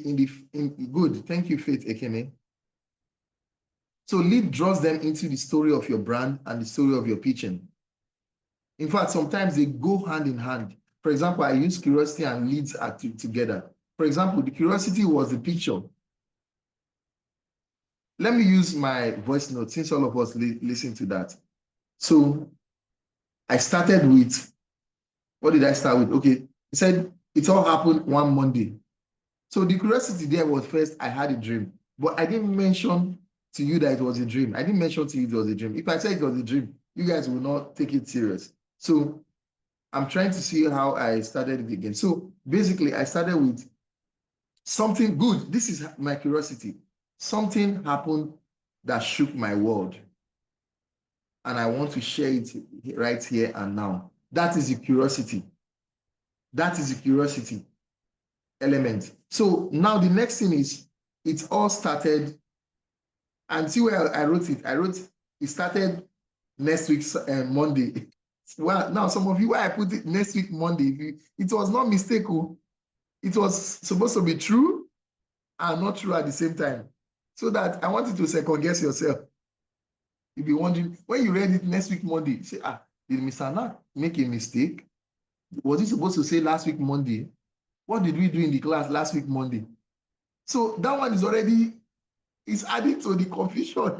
good. Thank you, Faith Ekene. So lead draws them into the story of your brand and the story of your pitching. In fact, sometimes they go hand in hand. For example, I use curiosity and leads together. For example, the curiosity was the picture. Let me use my voice note since all of us listen to that. So I started with, what did I start with? Okay, he said it all happened one Monday. So the curiosity there was first, I had a dream, but I didn't mention to you that it was a dream. I didn't mention to you it was a dream. If I said it was a dream, you guys will not take it serious. So I'm trying to see how I started it again. So basically, I started with something good. This is my curiosity. Something happened that shook my world. And I want to share it right here and now. That is the curiosity. That is the curiosity element. So now the next thing is, it all started, and see where I wrote it. I wrote, it started next week, Monday. Well, now some of you, why I put it next week, Monday, it was not mistake. It was supposed to be true and not true at the same time. So that I want you to second guess yourself. You'll be wondering, when you read it next week, Monday, you say, did Mr. Nat make a mistake? Was he supposed to say last week, Monday? What did we do in the class last week, Monday? So that one is already, it's adding to the confusion.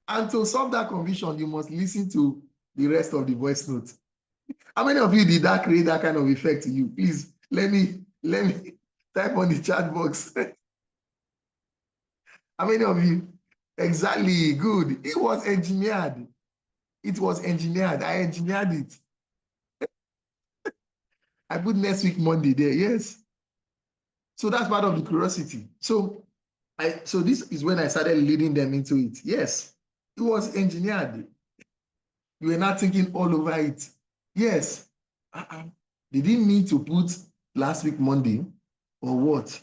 And to solve that confusion, you must listen to the rest of the voice note. How many of you did that create that kind of effect to you? Please, let me type on the chat box. How many of you? Exactly, good. It was engineered. It was engineered. I engineered it. I put next week, Monday there, yes. So that's part of the curiosity. So this is when I started leading them into it. Yes, it was engineered. You were not thinking all over it. Yes. They didn't need to put last week, Monday, or what?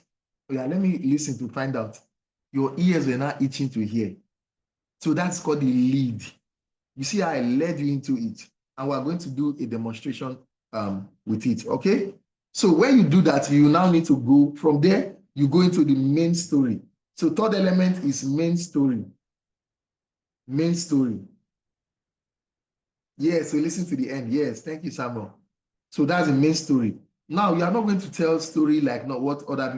Yeah, let me listen to find out. Your ears were not itching to hear. So that's called the lead. You see how I led you into it. And we're going to do a demonstration with it, okay? So when you do that, you now need to go from there, you go into the main story. So third element is main story. Main story. Yes, so listen to the end. Yes, thank you, Samuel. So that's the main story. Now, you are not going to tell story like what other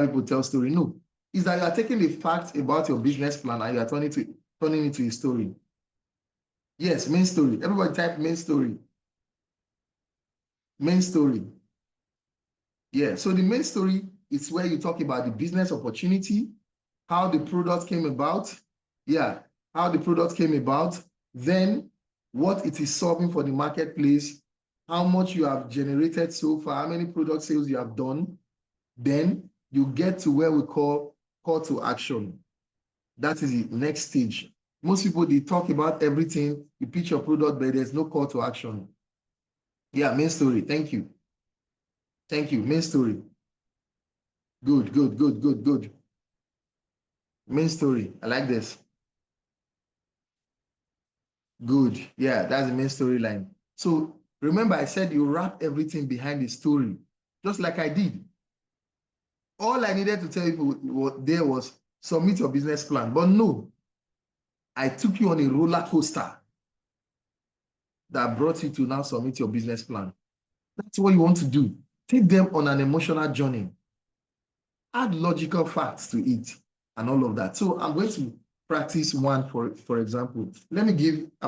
people tell story. No. Is that you are taking the facts about your business plan and you are turning it into a story. Yes, main story. Everybody type main story. Main story. Yeah, so the main story is where you talk about the business opportunity, how the product came about. Yeah, how the product came about, then what it is solving for the marketplace, how much you have generated so far, how many product sales you have done. Then you get to where we call to action. That is the next stage. Most people, they talk about everything, you pitch your product, but there's no call to action. Yeah, main story. Thank you. Thank you. Main story. Good, good, good, good, good. Main story. I like this. Good. Yeah, that's the main storyline. So remember, I said you wrap everything behind the story, just like I did. All I needed to tell you there was submit your business plan. But no, I took you on a roller coaster that brought you to now submit your business plan. That's what you want to do. Take them on an emotional journey. Add logical facts to it and all of that. So I'm going to practice one, for example. I'm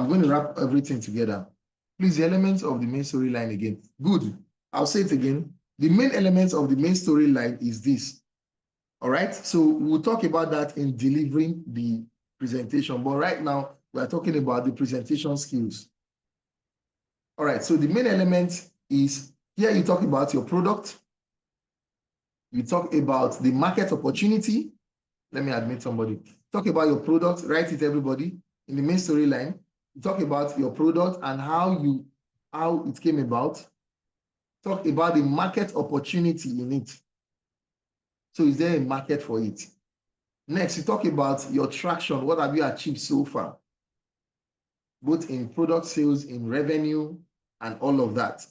going to wrap everything together. Please, the elements of the main storyline again. Good. I'll say it again. The main elements of the main storyline is this. All right. So we'll talk about that in delivering the presentation. But right now, we're talking about the presentation skills. All right. So the main element is here you talk about your product. You talk about the market opportunity. Let me admit somebody. Talk about your product. Write it, everybody, in the main storyline. You talk about your product and how it came about. Talk about the market opportunity in it. So is there a market for it? Next, you talk about your traction. What have you achieved so far? Both in product sales, in revenue, and all of that.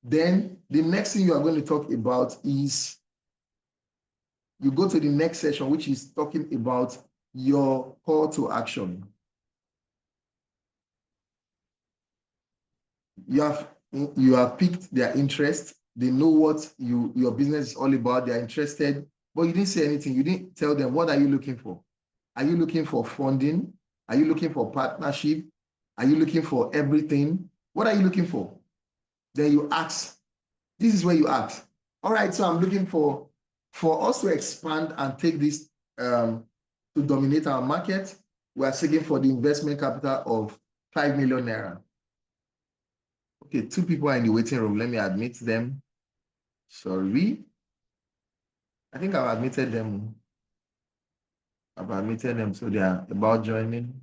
Then the next thing you are going to talk about is you go to the next session, which is talking about your call to action. You have piqued their interest. They know what your business is all about. They're interested, but you didn't say anything. You didn't tell them, what are you looking for? Are you looking for funding? Are you looking for partnership? Are you looking for everything? What are you looking for? Then you ask. This is where you ask. All right, so I'm looking for us to expand and take this to dominate our market. We are seeking for the investment capital of 5 million naira. Okay, 2 people are in the waiting room. Let me admit them. Sorry. I think I've admitted them. So they are about joining.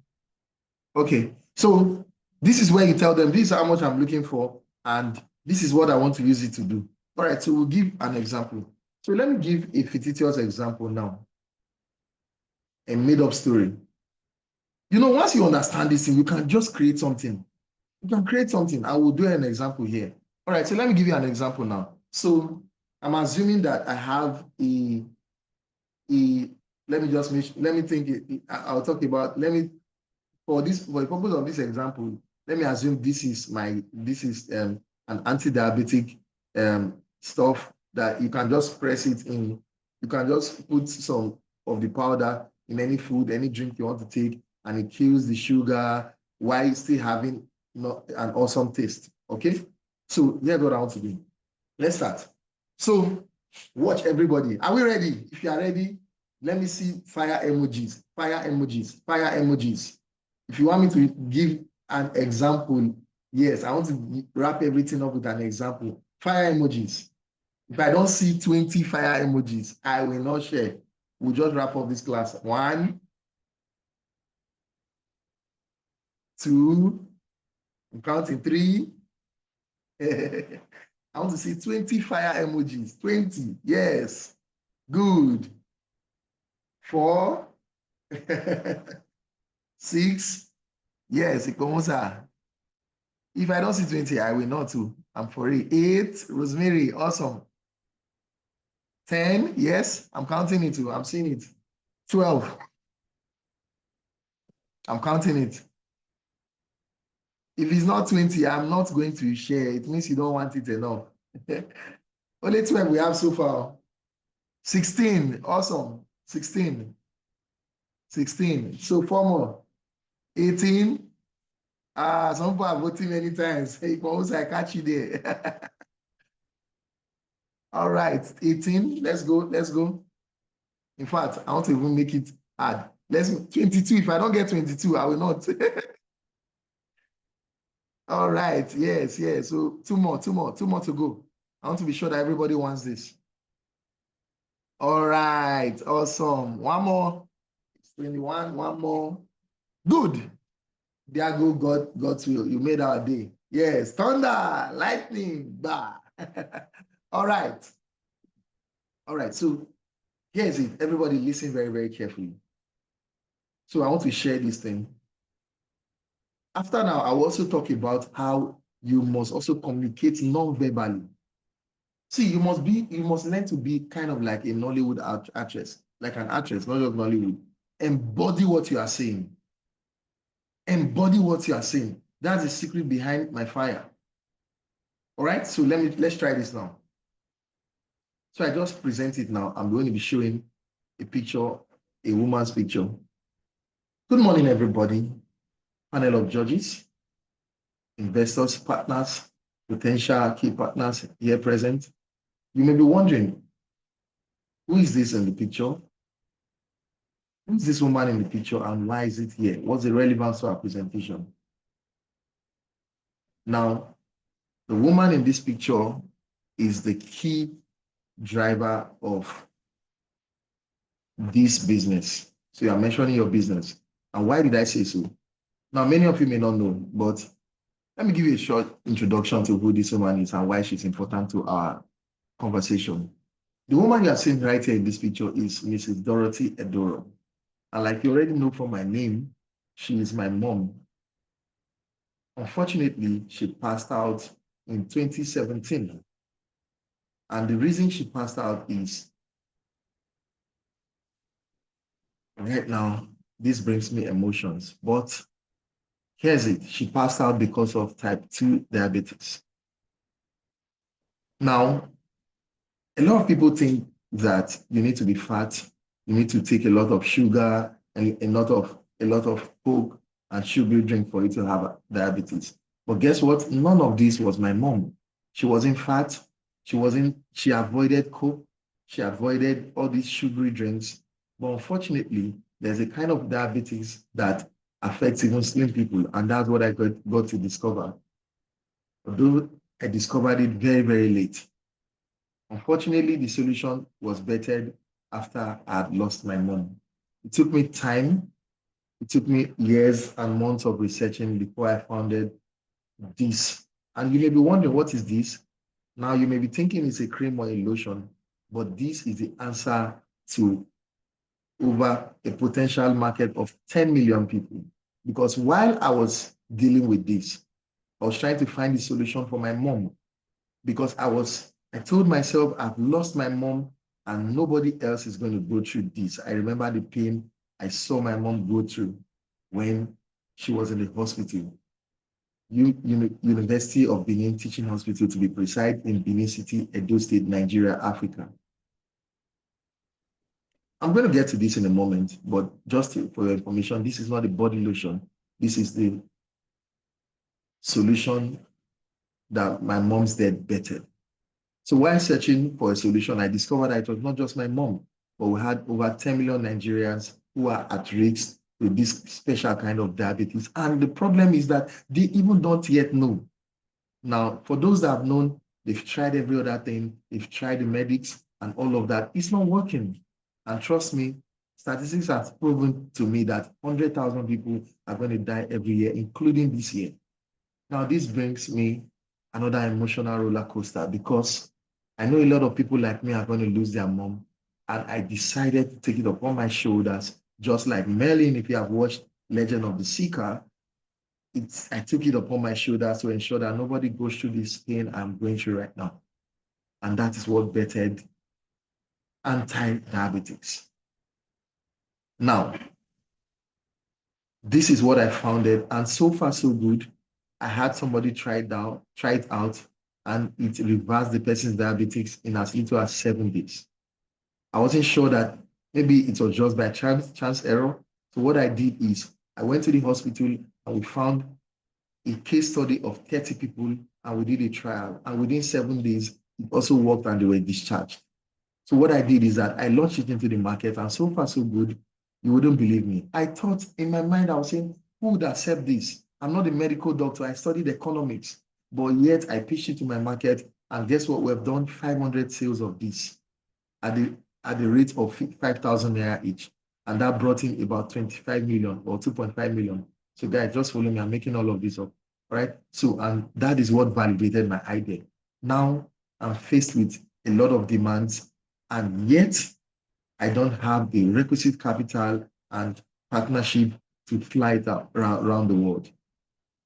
Okay, so this is where you tell them, this is how much I'm looking for, and this is what I want to use it to do. All right, so we'll give an example. So let me give a fictitious example now. A made-up story. You know, once you understand this thing, you can just create something. You can create something. I will do an example here. All right, so let me give you an example now. So I'm assuming that I have let me think, I'll talk about, for the purpose of this example, let me assume this is an anti-diabetic stuff that you can just press it in. You can just put some of the powder in any food, any drink you want to take, and it kills the sugar while still having an awesome taste. Okay, so here's what I want to do. Let's start. So watch, everybody. Are we ready? If you are ready, let me see fire emojis. Fire emojis. Fire emojis. If you want me to give an example, yes, I want to wrap everything up with an example. Fire emojis. If I don't see 20 fire emojis, I will not share. We'll just wrap up this class. 1, 2, I'm counting 3. I want to see 20 fire emojis. 20, yes. Good. 4, 6, yes, Ikomosa. If I don't see 20, I will not too. I'm for it. 8, Rosemary, awesome. 10, yes, I'm counting it too. I'm seeing it. 12, I'm counting it. If it's not 20, I'm not going to share. It means you don't want it enough. Only 12 we have so far. 16, awesome. 16. 16. So 4 more. 18. Some people are voting many times. Hey, I catch you there. All right, 18. Let's go. Let's go. In fact, I want to even make it hard. Let's 22. If I don't get 22, I will not. All right. Yes, yes. So two more to go. I want to be sure that everybody wants this. All right. Awesome. One more. 21. One more. Good. There go God's will. You made our day. Yes. Thunder, lightning, bah. All right. All right. So here's it. Everybody listen very, very carefully. So I want to share this thing. After now, I will also talk about how you must also communicate non-verbally. See, you must learn to be kind of like a Nollywood actress, like an actress, not just Nollywood. Embody what you are saying. Embody what you are saying. That's the secret behind my fire. All right, so let's try this now. So I just present it now. I'm going to be showing a picture, a woman's picture. Good morning, everybody. Panel of judges, investors, partners, potential key partners here present. You may be wondering, who is this in the picture? Who is this woman in the picture and why is it here? What's the relevance to our presentation? Now, the woman in this picture is the key driver of this business. So you are mentioning your business. And why did I say so? Now, many of you may not know, but let me give you a short introduction to who this woman is and why she's important to our conversation. The woman you are seeing right here in this picture is Mrs. Dorothy Edoro. And like you already know from my name, she is my mom. Unfortunately, she passed out in 2017. And the reason she passed out is, right now, this brings me emotions, but here's it. She passed out because of type 2 diabetes. Now, a lot of people think that you need to be fat, you need to take a lot of sugar and a lot of Coke and sugary drink for you to have diabetes. But guess what? None of this was my mom. She wasn't fat. She avoided Coke. She avoided all these sugary drinks. But unfortunately, there's a kind of diabetes that affects even slim people. And that's what I got to discover. Although I discovered it very, very late. Unfortunately, the solution was bettered after I had lost my mom. It took me time. It took me years and months of researching before I founded this. And you may be wondering, what is this? Now, you may be thinking it's a cream or a lotion, but this is the answer to over a potential market of 10 million people. Because while I was dealing with this, I was trying to find the solution for my mom. Because I told myself I've lost my mom and nobody else is going to go through this. I remember the pain I saw my mom go through when she was in the hospital. University of Benin Teaching Hospital, to be precise, in Benin City, Edo State, Nigeria, Africa. I'm going to get to this in a moment, but just for your information, this is not a body lotion. This is the solution that my mom's dad bettered. So while searching for a solution, I discovered that it was not just my mom, but we had over 10 million Nigerians who are at risk with this special kind of diabetes. And the problem is that they even don't yet know. Now, for those that have known, they've tried every other thing, they've tried the medics and all of that. It's not working. And trust me, statistics have proven to me that 100,000 people are going to die every year, including this year. Now, this brings me another emotional roller coaster because I know a lot of people like me are going to lose their mom. And I decided to take it upon my shoulders, just like Merlin, if you have watched Legend of the Seeker, I took it upon my shoulders to ensure that nobody goes through this pain I'm going through right now. And that is what bettered anti-diabetics. Now, this is what I founded, and so far so good. I had somebody try it out, and it reversed the person's diabetes in as little as 7 days. I wasn't sure that maybe it was just by chance error. So what I did is I went to the hospital and we found a case study of 30 people and we did a trial. And within 7 days, it also worked and they were discharged. So what I did is that I launched it into the market, and so far so good. You wouldn't believe me. I thought in my mind, I was saying, who would accept this? I'm not a medical doctor. I studied economics, but yet I pitched it to my market, and guess what? We've done 500 sales of this at the rate of 5,000 naira each, and that brought in about 25 million or 2.5 million. So guys, just follow me. I'm making all of this up, right? So, and that is what validated my idea. Now I'm faced with a lot of demands, and yet I don't have the requisite capital and partnership to fly it around the world.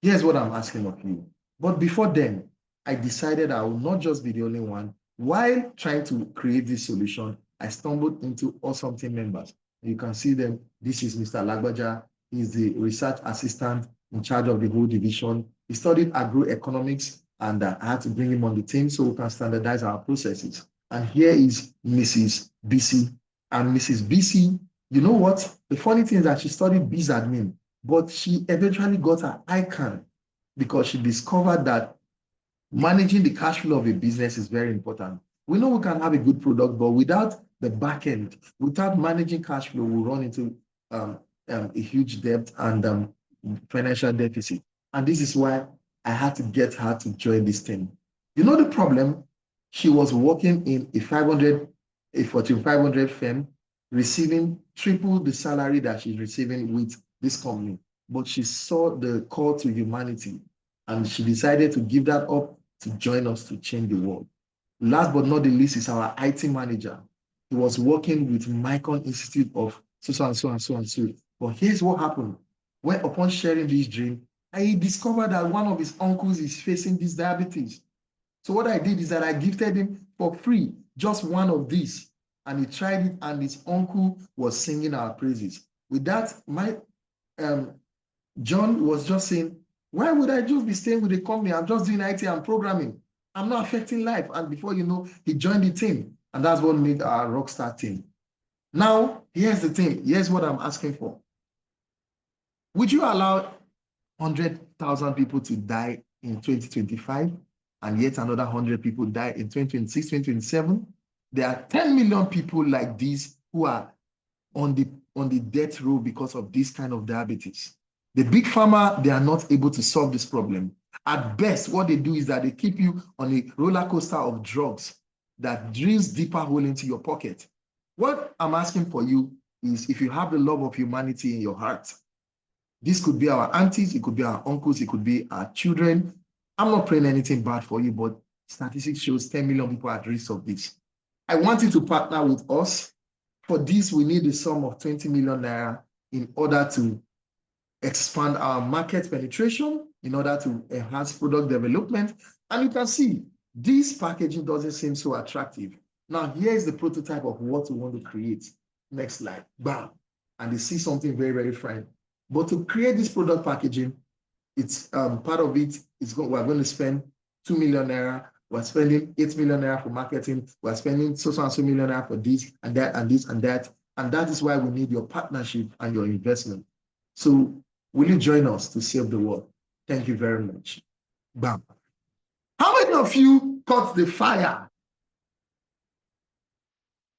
Here's what I'm asking of you. But before then, I decided I will not just be the only one. While trying to create this solution, I stumbled into awesome team members. You can see them. This is Mr. Lagbaja. He's the research assistant in charge of the whole division. He studied agroeconomics, and I had to bring him on the team so we can standardize our processes. And here is Mrs. BC. And Mrs. BC, you know what? The funny thing is that she studied biz admin, but she eventually got her ICANN because she discovered that managing the cash flow of a business is very important. We know we can have a good product, but without the back end, without managing cash flow, we'll run into a huge debt and financial deficit. And this is why I had to get her to join this team. You know the problem? She was working in a Fortune 500 firm, receiving triple the salary that she's receiving with this company. But she saw the call to humanity, and she decided to give that up to join us to change the world. Last but not the least is our IT manager. He was working with Micron Institute of so and so and so and so. But here's what happened. When upon sharing this dream, I discovered that one of his uncles is facing this diabetes. So what I did is that I gifted him for free just one of these, and he tried it, and his uncle was singing our praises. With that, my John was just saying, why would I just be staying with the company? I'm just doing IT and programming. I'm not affecting life. And before you know, he joined the team. And that's what made our rockstar team. Now, here's the thing. Here's what I'm asking for. Would you allow 100,000 people to die in 2025 and yet another 100 people die in 2026, 2027? There are 10 million people like these who are on the death row because of this kind of diabetes. The big pharma, they are not able to solve this problem. At best, what they do is that they keep you on a roller coaster of drugs that drills deeper hole into your pocket. What I'm asking for you is, if you have the love of humanity in your heart, this could be our aunties, it could be our uncles, it could be our children. I'm not praying anything bad for you, but statistics shows 10 million people are at risk of this. I want you to partner with us. For this, we need a sum of 20 million naira in order to expand our market penetration, in order to enhance product development. And you can see, this packaging doesn't seem so attractive. Now, here's the prototype of what we want to create. Next slide, bam. And they see something very, very fine. But to create this product packaging, it's part of it is we're going to spend 2 million naira. We're spending 8 million naira for marketing. We're spending so and so million naira for this and that and this and that. And that is why we need your partnership and your investment. So will you join us to save the world? Thank you very much. Bam. How many of you caught the fire?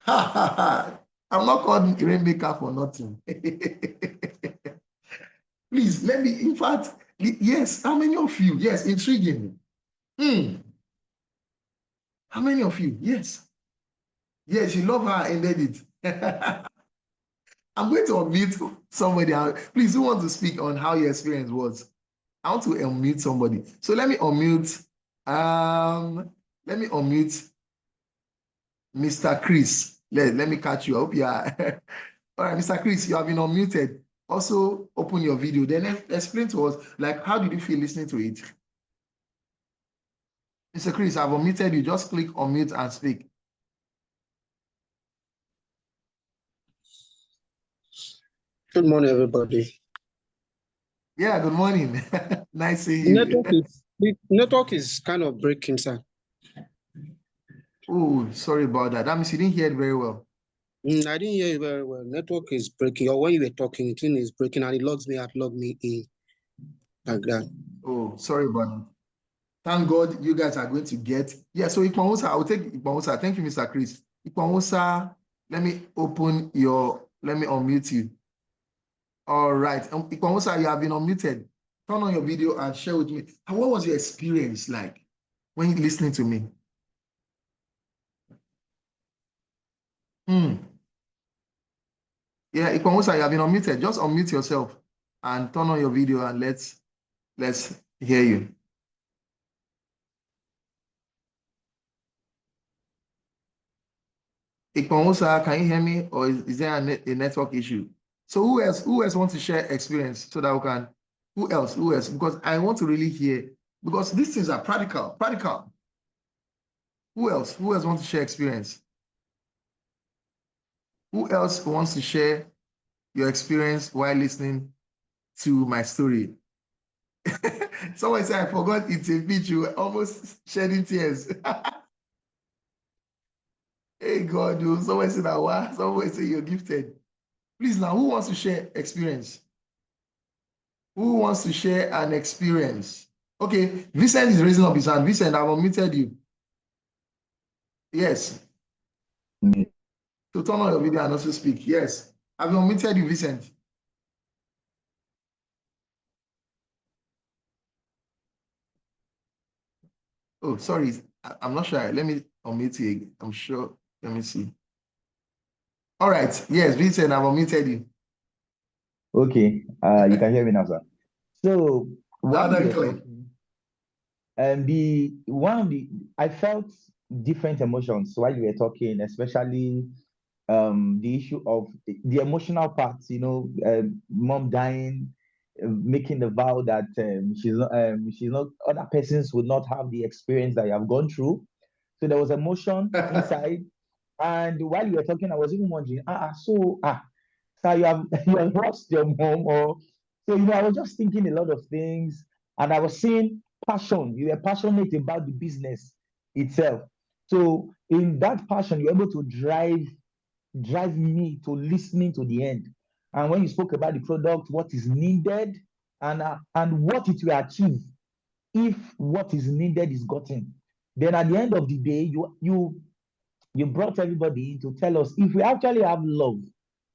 Ha ha ha. I'm not called Rainmaker for nothing. Please, let me, in fact, yes, how many of you? Yes, intriguing. How many of you? Yes. Yes, you love her and ended it. I'm going to unmute somebody. Please, who wants to speak on how your experience was? I want to unmute somebody. So let me unmute. Let me unmute Mr. Chris. Let me catch you. I hope you are. All right, Mr. Chris, you have been unmuted. Also, open your video. Then explain to us, like, how did you feel listening to it? Mr. Chris, I've unmuted you. Just click unmute and speak. Good morning, everybody. Yeah, good morning. Nice seeing you. The network is kind of breaking, sir. Oh, sorry about that. That means you didn't hear it very well. I didn't hear you very well. Network is breaking. Or when you were talking, the thing is breaking and it logs me out, log me in. Like that. Oh, sorry about that. Thank God you guys are going to get. Yeah, so Ikwanwosa, I will take Ikwanwosa. Thank you, Mr. Chris. Ikwanwosa, let me unmute you. All right. Ikwanwosa, you have been unmuted. Turn on your video and share with me. What was your experience like when you're listening to me? Yeah, Ikwanwosa, you have been unmuted. Just unmute yourself and turn on your video and let's hear you. Ikwanwosa, can you hear me, or is there a network issue? So who else wants to share experience so that we can? Who else? Because I want to really hear, because these things are practical. Who else wants to share experience? Who else wants to share your experience while listening to my story? Someone said, I forgot it's a pitch. You were almost shedding tears. Hey God, someone said that. Wow. Someone said you're gifted. Please now, who wants to share experience? Who wants to share an experience? Okay, Vincent is raising up his hand. Vincent, I've unmuted you. Yes. So turn on your video and also speak. Yes. I've unmuted you, Vincent. Oh, sorry. I'm not sure. Let me unmute you again. I'm sure. Let me see. All right. Yes, Vincent, I've unmuted you. Okay. You can hear me now, sir. So while you were talking, I felt different emotions while you were talking, especially the issue of the emotional part, mom dying, making the vow that she's not, other persons would not have the experience that you have gone through. So there was emotion inside. And while you were talking, I was even wondering, so you have lost your mom, or so I was just thinking a lot of things, and I was seeing passion. You were passionate about the business itself. So in that passion, you're able to drive me to listening to the end. And when you spoke about the product, what is needed, and what it will achieve if what is needed is gotten, then at the end of the day, you brought everybody in to tell us if we actually have love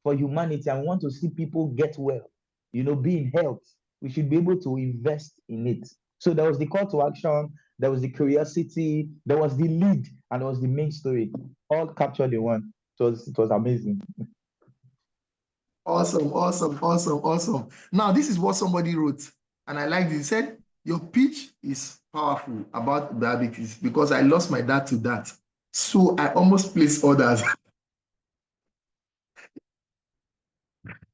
for humanity and want to see people get well, be in health, we should be able to invest in it. So there was the call to action, there was the curiosity, there was the lead, and there was the main story, all captured in one. It was amazing. Awesome. Now, this is what somebody wrote, and I like this. He said, your pitch is powerful about diabetes because I lost my dad to that. So I almost placed orders.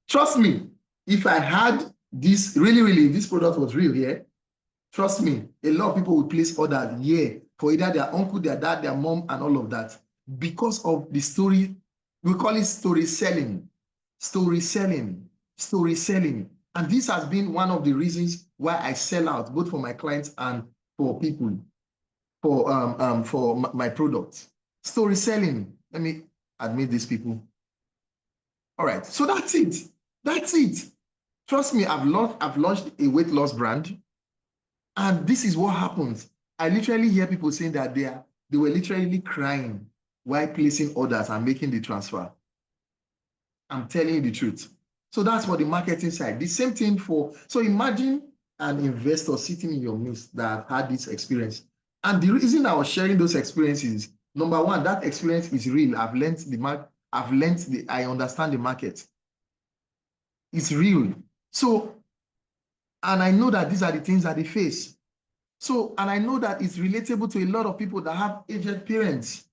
Trust me, if I had this, really, this product was real here, trust me, a lot of people would place orders for either their uncle, their dad, their mom, and all of that. Because of the story, we call it story selling. And this has been one of the reasons why I sell out, both for my clients and for people, for my products. Story selling. Let me admit these people. All right, so that's it. Trust me, I've launched a weight loss brand, and this is what happens. I literally hear people saying that they were literally crying while placing orders and making the transfer. I'm telling you the truth. So that's for the marketing side. The same thing so imagine an investor sitting in your midst that had this experience. And the reason I was sharing those experiences, number one, that experience is real. I understand the market. It's real. So, and I know that these are the things that they face. So, and I know that it's relatable to a lot of people that have aged parents,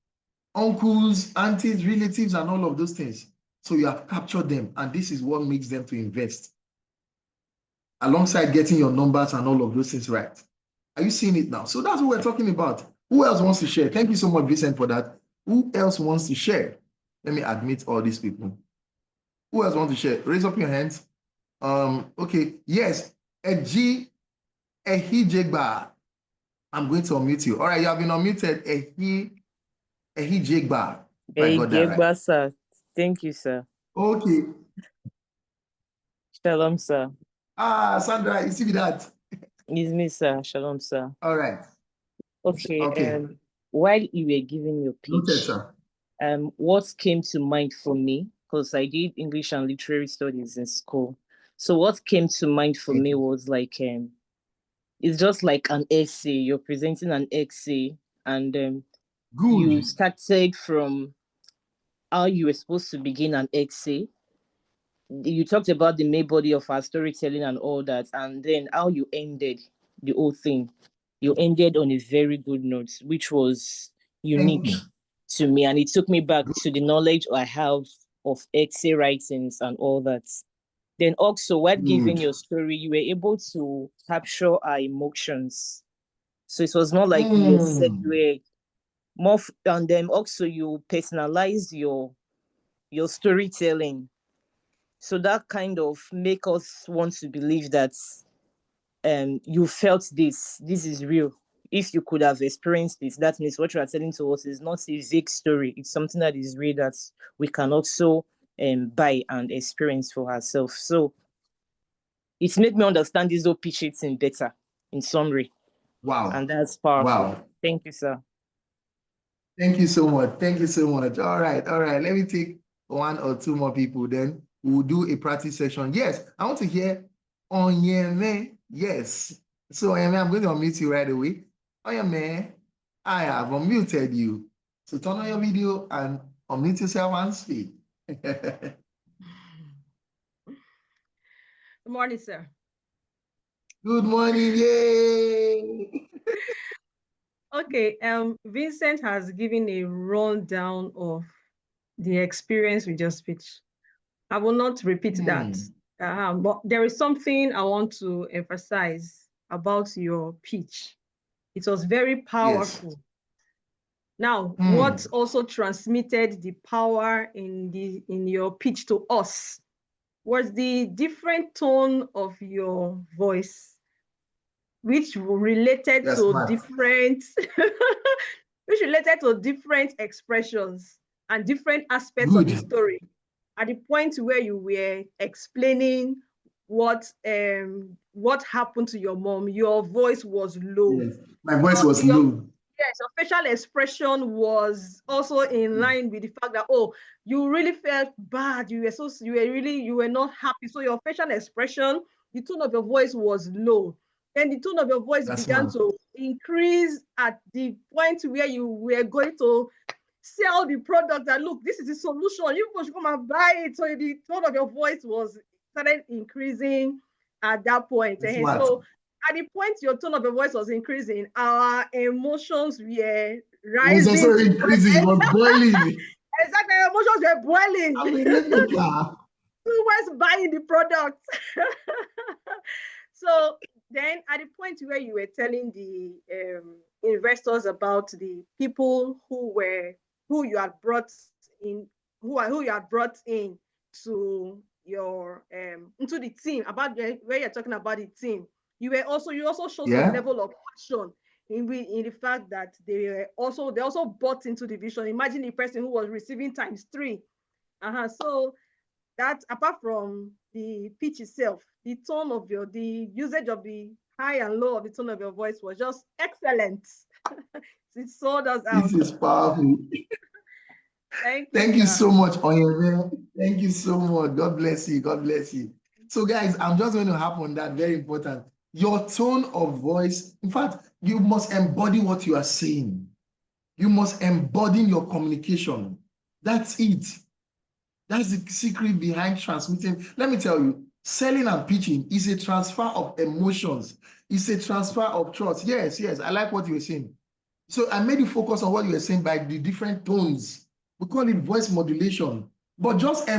uncles, aunties, relatives, and all of those things. So you have captured them, and this is what makes them to invest. Alongside getting your numbers and all of those things right. Are you seeing it now? So that's what we're talking about. Who else wants to share? Thank you so much, Vincent, for that. Who else wants to share? Let me admit all these people. Who else wants to share? Raise up your hands. Okay. Yes. Ehijegba. I'm going to unmute you. All right, you have been unmuted. Ehijegba. I got that right. Sir. Thank you, sir. Okay. Shalom, sir. Sandra, you see that? It's me, sir. Shalom, sir. All right. Okay. While you were giving your pitch, what came to mind for me, because I did English and literary studies in school. So what came to mind for me was like, it's just like an essay. You're presenting an essay, and you started from how you were supposed to begin an essay. You talked about the main body of our storytelling and all that, and then how you ended the whole thing. You ended on a very good note, which was unique to me, and it took me back to the knowledge I have of essay writings and all that. Then also, while giving your story, you were able to capture our emotions. So it was not like you were more, and then also you personalized your storytelling. So that kind of make us want to believe that you felt this is real. If you could have experienced this, that means what you are telling to us is not a vague story. It's something that is real that we can also buy and experience for ourselves. So it made me understand this whole pitch thing better, in summary. Wow. And that's powerful. Wow. Thank you, sir. Thank you so much. Thank you so much. All right. Let me take one or two more people, then we'll do a practice session. Yes, I want to hear Onyeme. Yes. So Onyeme, I'm going to unmute you right away. Onyeme, I have unmuted you. So turn on your video and unmute yourself and speak. Good morning, sir. Good morning. Yay. Okay, Vincent has given a rundown of the experience we just pitched. I will not repeat that, but there is something I want to emphasize about your pitch. It was very powerful. Yes. Now, what also transmitted the power in your pitch to us was the different tone of your voice, which related to different expressions and different aspects of the story. At the point where you were explaining what happened to your mom, your voice was low. Yes. My voice was low. Yes, your facial expression was also in line with the fact that, oh, you really felt bad. You were not happy. So your facial expression, the tone of your voice was low. Then the tone of your voice began to increase at the point where you were going to sell the product that, look, this is the solution. You should come and buy it. So the tone of your voice started increasing at that point. And so at the point your tone of your voice was increasing, our emotions were rising. It was also increasing, it was boiling. Exactly, our emotions were boiling. Who was buying the product? So then at the point where you were telling the investors about the people who you had brought in to your into the team, about where you're talking about the team, you also showed some level of passion in the fact that they also bought into the vision. Imagine the person who was receiving ×3. So that, apart from the pitch itself, the tone of the usage of the high and low of the tone of your voice was just excellent. It sold us out. This is powerful. Thank you so much, Onyeme. Thank you so much. God bless you. God bless you. So guys, I'm just going to harp on that. Very important. Your tone of voice, in fact, you must embody what you are saying. You must embody your communication. That's it. That's the secret behind transmitting. Let me tell you, selling and pitching is a transfer of emotions. It's a transfer of trust. Yes, I like what you were saying. So I made you focus on what you were saying by the different tones. We call it voice modulation. But just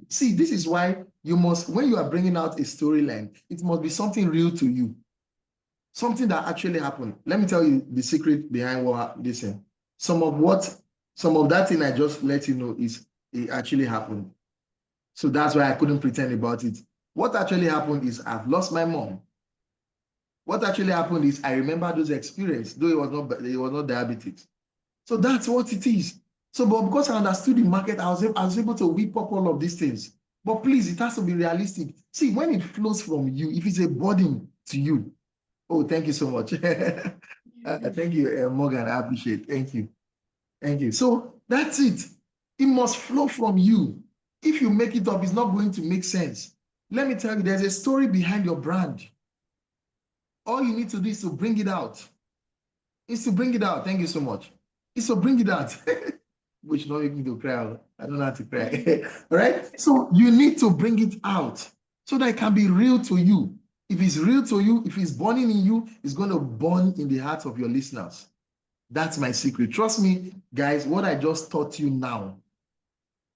see, this is why you must, when you are bringing out a storyline, it must be something real to you. Something that actually happened. Let me tell you the secret behind what this is. Some of that thing I just let you know is it actually happened. So that's why I couldn't pretend about it. What actually happened is I've lost my mom. What actually happened is I remember those experiences, though it was not diabetes. So that's what it is. So, but because I understood the market, I was able to whip up all of these things. But please, it has to be realistic. See, when it flows from you, if it's a burden to you, oh, thank you so much. Thank you, Morgan. I appreciate it. Thank you. Thank you. So that's it. It must flow from you. If you make it up, it's not going to make sense. Let me tell you, there's a story behind your brand. All you need to do is to bring it out. It's to bring it out. Thank you so much. It's to bring it out. Which not make me to cry. I don't know how to cry. All right? So you need to bring it out so that it can be real to you. If it's real to you, if it's burning in you, it's going to burn in the hearts of your listeners. That's my secret. Trust me, guys, what I just taught you now,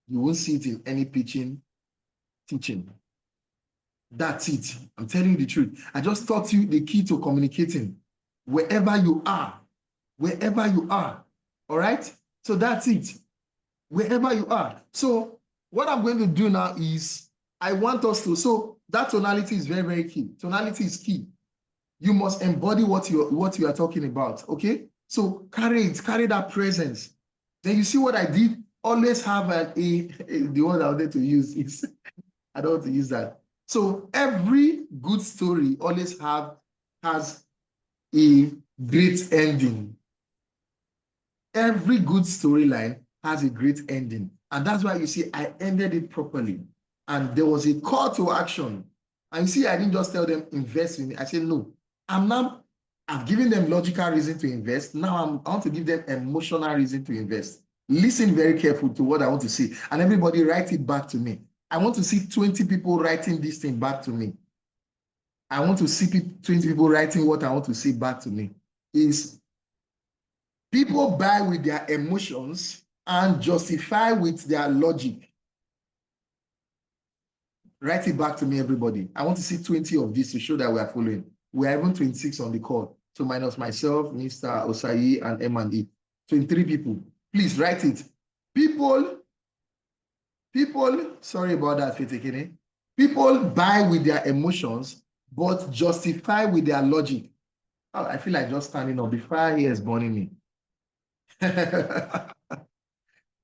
you won't see it in any teaching. That's it. I'm telling you the truth. I just taught you the key to communicating wherever you are. Wherever you are. All right? So that's it. Wherever you are. So what I'm going to do now is I want us to, so that tonality is very, very key. Tonality is key. You must embody what you are talking about. Okay? So carry it, carry that presence. Then you see what I did? Always have the word I wanted to use is, I don't want to use that. So every good story always has a great ending. Every good storyline has a great ending. And that's why you see I ended it properly. And there was a call to action. And you see, I didn't just tell them invest in it. I said, no, I've given them logical reason to invest. Now I want to give them emotional reason to invest. Listen very carefully to what I want to say. And everybody write it back to me. I want to see 20 people writing this thing back to me. I want to see 20 people writing what I want to say back to me. Is people buy with their emotions and justify with their logic. Write it back to me, everybody. I want to see 20 of this to show that we are following. We are even 26 on the call. So minus myself, Mr. Osayi, and M&E. 23 people. Please write it. People, sorry about that, Fetekene. People buy with their emotions, but justify with their logic. Oh, I feel like just standing up. The fire here is burning me.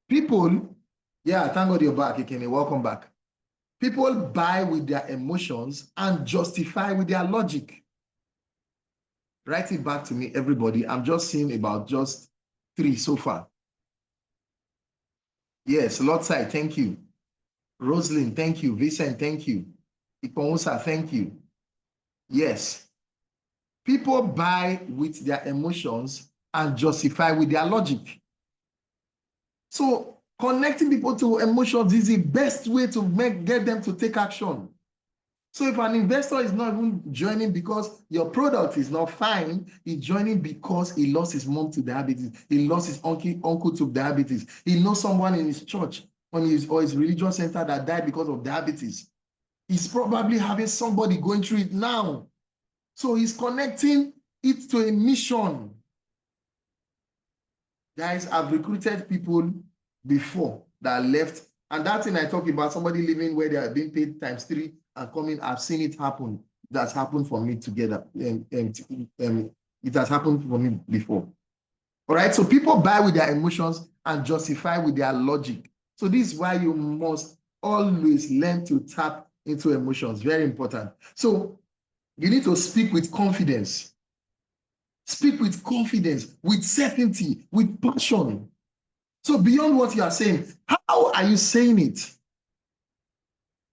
People, yeah, thank God you're back, Ekene. Welcome back. People buy with their emotions and justify with their logic. Write it back to me, everybody. I'm just seeing about just 3 so far. Yes, Lotsai, thank you. Rosalind, thank you. Vincent, thank you. Ikonsa, thank you. Yes. People buy with their emotions and justify with their logic. So connecting people to emotions is the best way to get them to take action. So if an investor is not even joining because your product is not fine, he's joining because he lost his mom to diabetes. He lost his uncle to diabetes. He knows someone in his church or his religious center that died because of diabetes. He's probably having somebody going through it now. So he's connecting it to a mission. Guys, I've recruited people before that left. And that thing I talk about, somebody living where they are being paid ×3 and coming, I've seen it happen. That's happened for me together. It has happened for me before. All right, so people buy with their emotions and justify with their logic. So this is why you must always learn to tap into emotions. Very important. So you need to speak with confidence. Speak with confidence, with certainty, with passion. So beyond what you are saying, how are you saying it?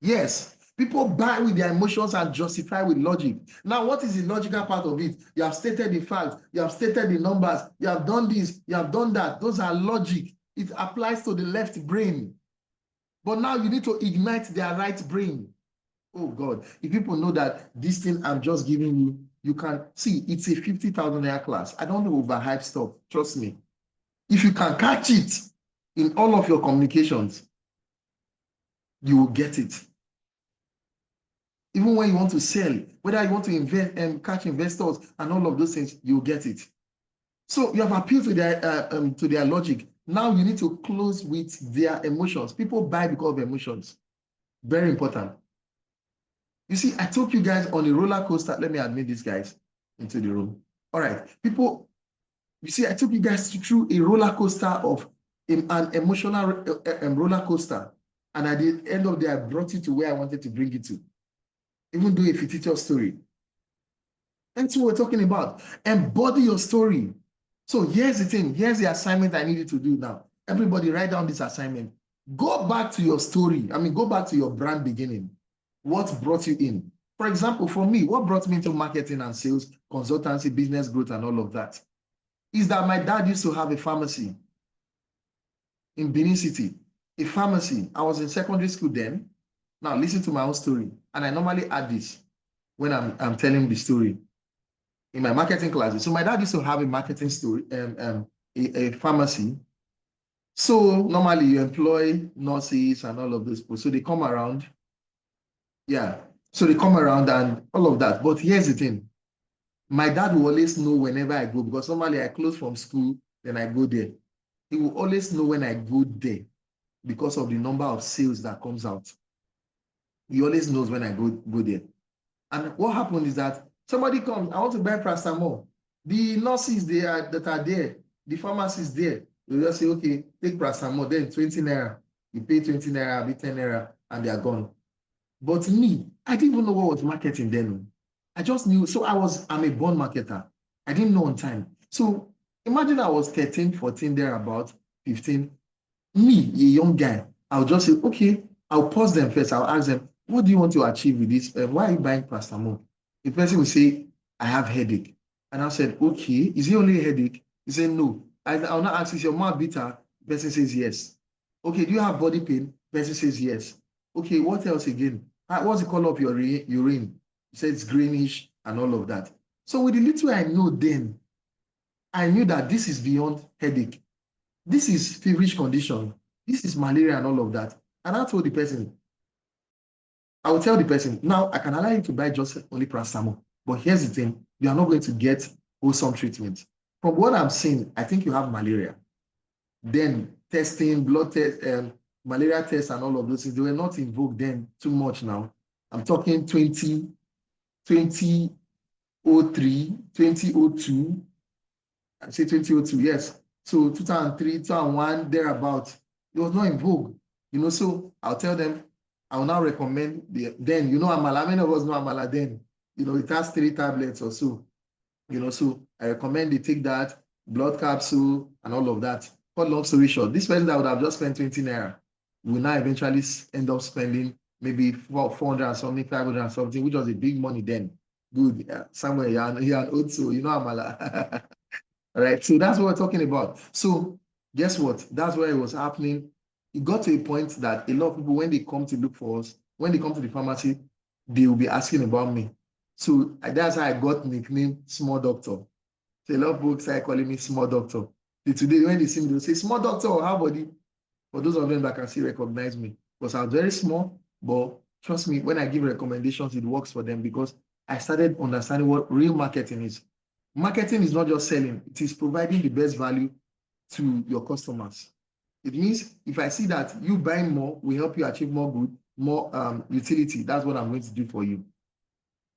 Yes, people buy with their emotions and justify with logic. Now, what is the logical part of it? You have stated the facts, you have stated the numbers, you have done this, you have done that. Those are logic. It applies to the left brain. But now you need to ignite their right brain. Oh God, if people know that this thing I'm just giving you, you can see it's a 50,000 naira class. I don't overhype stuff. Trust me. If you can catch it in all of your communications, you will get it. Even when you want to sell, whether you want to invest and catch investors and all of those things, you will get it. So you have appealed to their logic. Now you need to close with their emotions. People buy because of emotions. Very important. You see, I took you guys on a roller coaster. Let me admit these guys into the room. All right, people, you see, I took you guys through a roller coaster of an emotional roller coaster. And at the end of the day, I brought you to where I wanted to bring you to. Even though a fictitious story. That's what we're talking about. Embody your story. So here's the thing. Here's the assignment I need you to do now. Everybody write down this assignment. Go back to your story. I mean, go back to your brand beginning. What brought you in? For example, for me, what brought me into marketing and sales, consultancy, business growth, and all of that is that my dad used to have a pharmacy in Benin City, a pharmacy. I was in secondary school then. Now listen to my own story. And I normally add this when I'm telling the story in my marketing classes. So my dad used to have a marketing story, a pharmacy. So normally you employ nurses and all of those people. So they come around. Yeah. So they come around and all of that. But here's the thing. My dad will always know whenever I go, because normally I close from school, then I go there. He will always know when I go there because of the number of sales that comes out. He always knows when I go there. And what happened is that somebody comes, I want to buy paracetamol. The nurses that are there, the pharmacists there, they just say, okay, take paracetamol, then 20 naira. You pay 20 naira, be 10 naira, and they are gone. But me, I didn't even know what was marketing then. I just knew. So I'm a born marketer. I didn't know on time. So imagine I was 13, 14, thereabout, 15. Me, a young guy, I'll just say, okay, I'll pause them first. I'll ask them, what do you want to achieve with this? Why are you buying paracetamol? The person will say, I have headache. And I said, okay, is it only a headache? He said, no. I'll not ask, is your mouth bitter? The person says, yes. Okay, do you have body pain? The person says, yes. Okay, what else again? What's the color of your urine? He said it's greenish and all of that. So with the little I know then, I knew that this is beyond headache. This is feverish condition. This is malaria and all of that. And I told the person, I will tell the person, now I can allow you to buy just only paracetamol. But here's the thing, you are not going to get wholesome treatment. From what I'm seeing, I think you have malaria. Then testing, blood test, malaria tests and all of those things, they were not in vogue then too much now. I'm talking 2003, 2002, I say 2002, yes. So 2003, 2001, thereabout, it was not in vogue, so I'll tell them, I will now recommend then, amala, many of us know amala then, it has 3 tablets or so, so I recommend they take that, blood capsule and all of that. Cut long story short, this person that would have just spent 20 naira will now eventually end up spending maybe 400 and something, 500 and something, which was a big money then. Good, somewhere here and also, amala. All right, so that's what we're talking about. So guess what? That's where it was happening. It got to a point that a lot of people, when they come to look for us, when they come to the pharmacy, they will be asking about me. So that's how I got nicknamed Small Doctor. So a lot of people started calling me Small Doctor. Today, when they see me, they'll say, Small Doctor, how body? For those of them that can still recognize me, because I was very small, but trust me, when I give recommendations, it works for them because I started understanding what real marketing is. Marketing is not just selling, it is providing the best value to your customers. It means if I see that you buying more will help you achieve more good, more utility, that's what I'm going to do for you.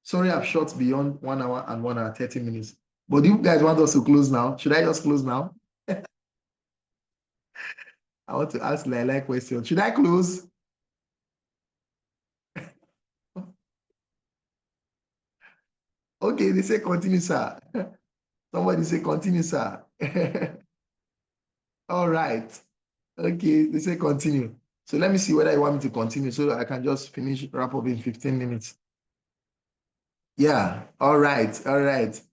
Sorry, I've shot beyond 1 hour and 1 hour, 30 minutes. But do you guys want us to close now? Should I just close now? I want to ask Laila a question. Should I close? Okay, they say continue, sir. Somebody say continue, sir. All right. Okay, they say continue. So let me see whether you want me to continue so that I can just wrap up in 15 minutes. Yeah, all right.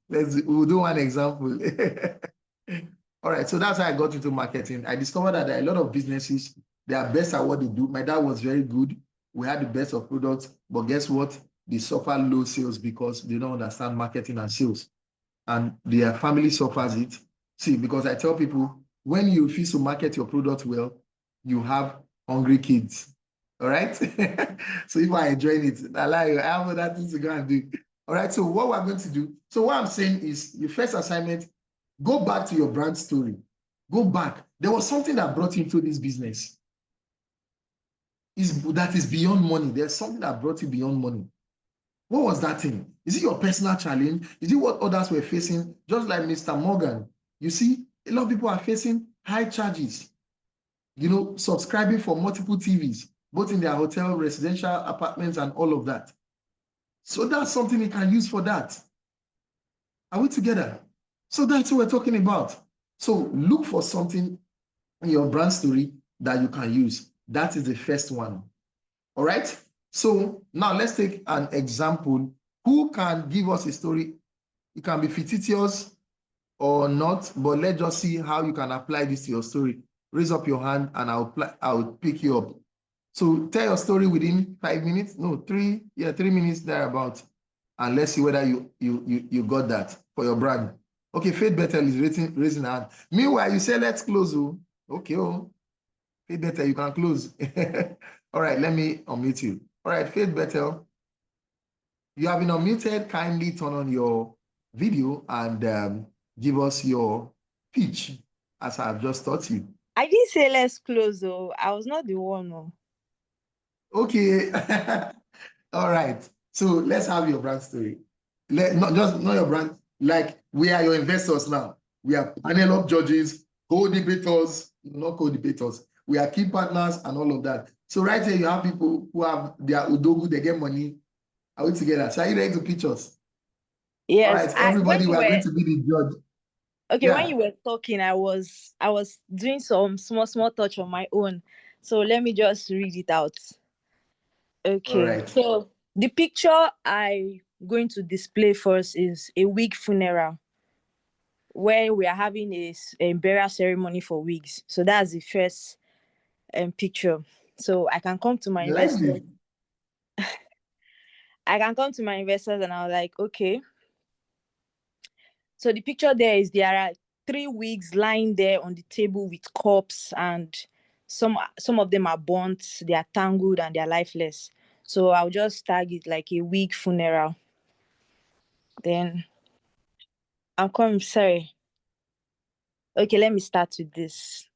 We'll do one example. All right, so that's how I got into marketing. I discovered that there are a lot of businesses, they are best at what they do. My dad was very good. We had the best of products, but guess what? They suffer low sales because they don't understand marketing and sales. And their family suffers it. See, because I tell people, when you refuse to market your product well, you have hungry kids. All right? So if I enjoy it, I have other things to go and do. All right, so what we're going to do, so what I'm saying is your first assignment, go back to your brand story. Go back. There was something that brought you into this business. That is beyond money. There's something that brought you beyond money. What was that thing? Is it your personal challenge? Is it what others were facing? Just like Mr. Morgan. You see, a lot of people are facing high charges. Subscribing for multiple TVs, both in their hotel, residential apartments, and all of that. So that's something you can use for that. Are we together? So that's what we're talking about. So look for something in your brand story that you can use. That is the first one. All right. So now let's take an example. Who can give us a story? It can be fictitious or not, but let's just see how you can apply this to your story. Raise up your hand and I'll pick you up. So tell your story within 5 minutes. No, 3 minutes thereabout. And let's see whether you got that for your brand. Okay, Faith Bethel is raising her hand. Meanwhile, you say let's close. Oh. Okay, Faith Bethel, you can close. All right, let me unmute you. All right, Faith Bethel, you have been unmuted. Kindly turn on your video and give us your pitch, as I've just taught you. I didn't say let's close, though. I was not the one. No. Okay. All right. So let's have your brand story. Not your brand. Like, we are your investors now. We are panel of judges, co-debaters, not co-debaters. We are key partners and all of that. So right here, you have people who have their udogu, they get money. Are we together? So are you ready to pitch us? Yes. All right, everybody, we are going to be the judge. Okay, yeah. When you were talking, I was doing some small touch on my own. So let me just read it out. Okay. Right. So the picture I'm going to display first is a wig funeral, where we are having a burial ceremony for wigs. So that's the first picture. So I can come to my investors. I can come to my investors and I was like, okay. So the picture there is there are 3 wigs lying there on the table with cups, and some of them are burnt, they are tangled, and they are lifeless. So I'll just tag it like a wig funeral. Then I'm coming, sorry. Okay, let me start with this.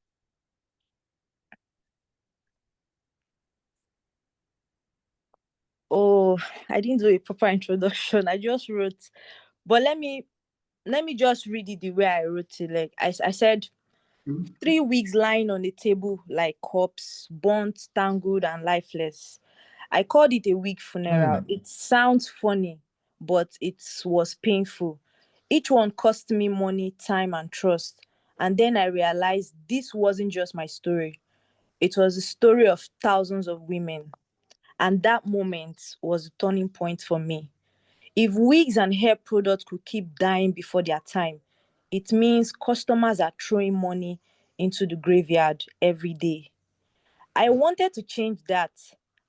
Oh, I didn't do a proper introduction. I just wrote, but let me just read it the way I wrote it. Like I said, 3 wigs lying on the table like cups, burnt, tangled, and lifeless. I called it a wig funeral. It sounds funny, but it was painful. Each one cost me money, time, and trust. And then I realized this wasn't just my story. It was the story of thousands of women. And that moment was a turning point for me. If wigs and hair products could keep dying before their time, it means customers are throwing money into the graveyard every day. I wanted to change that,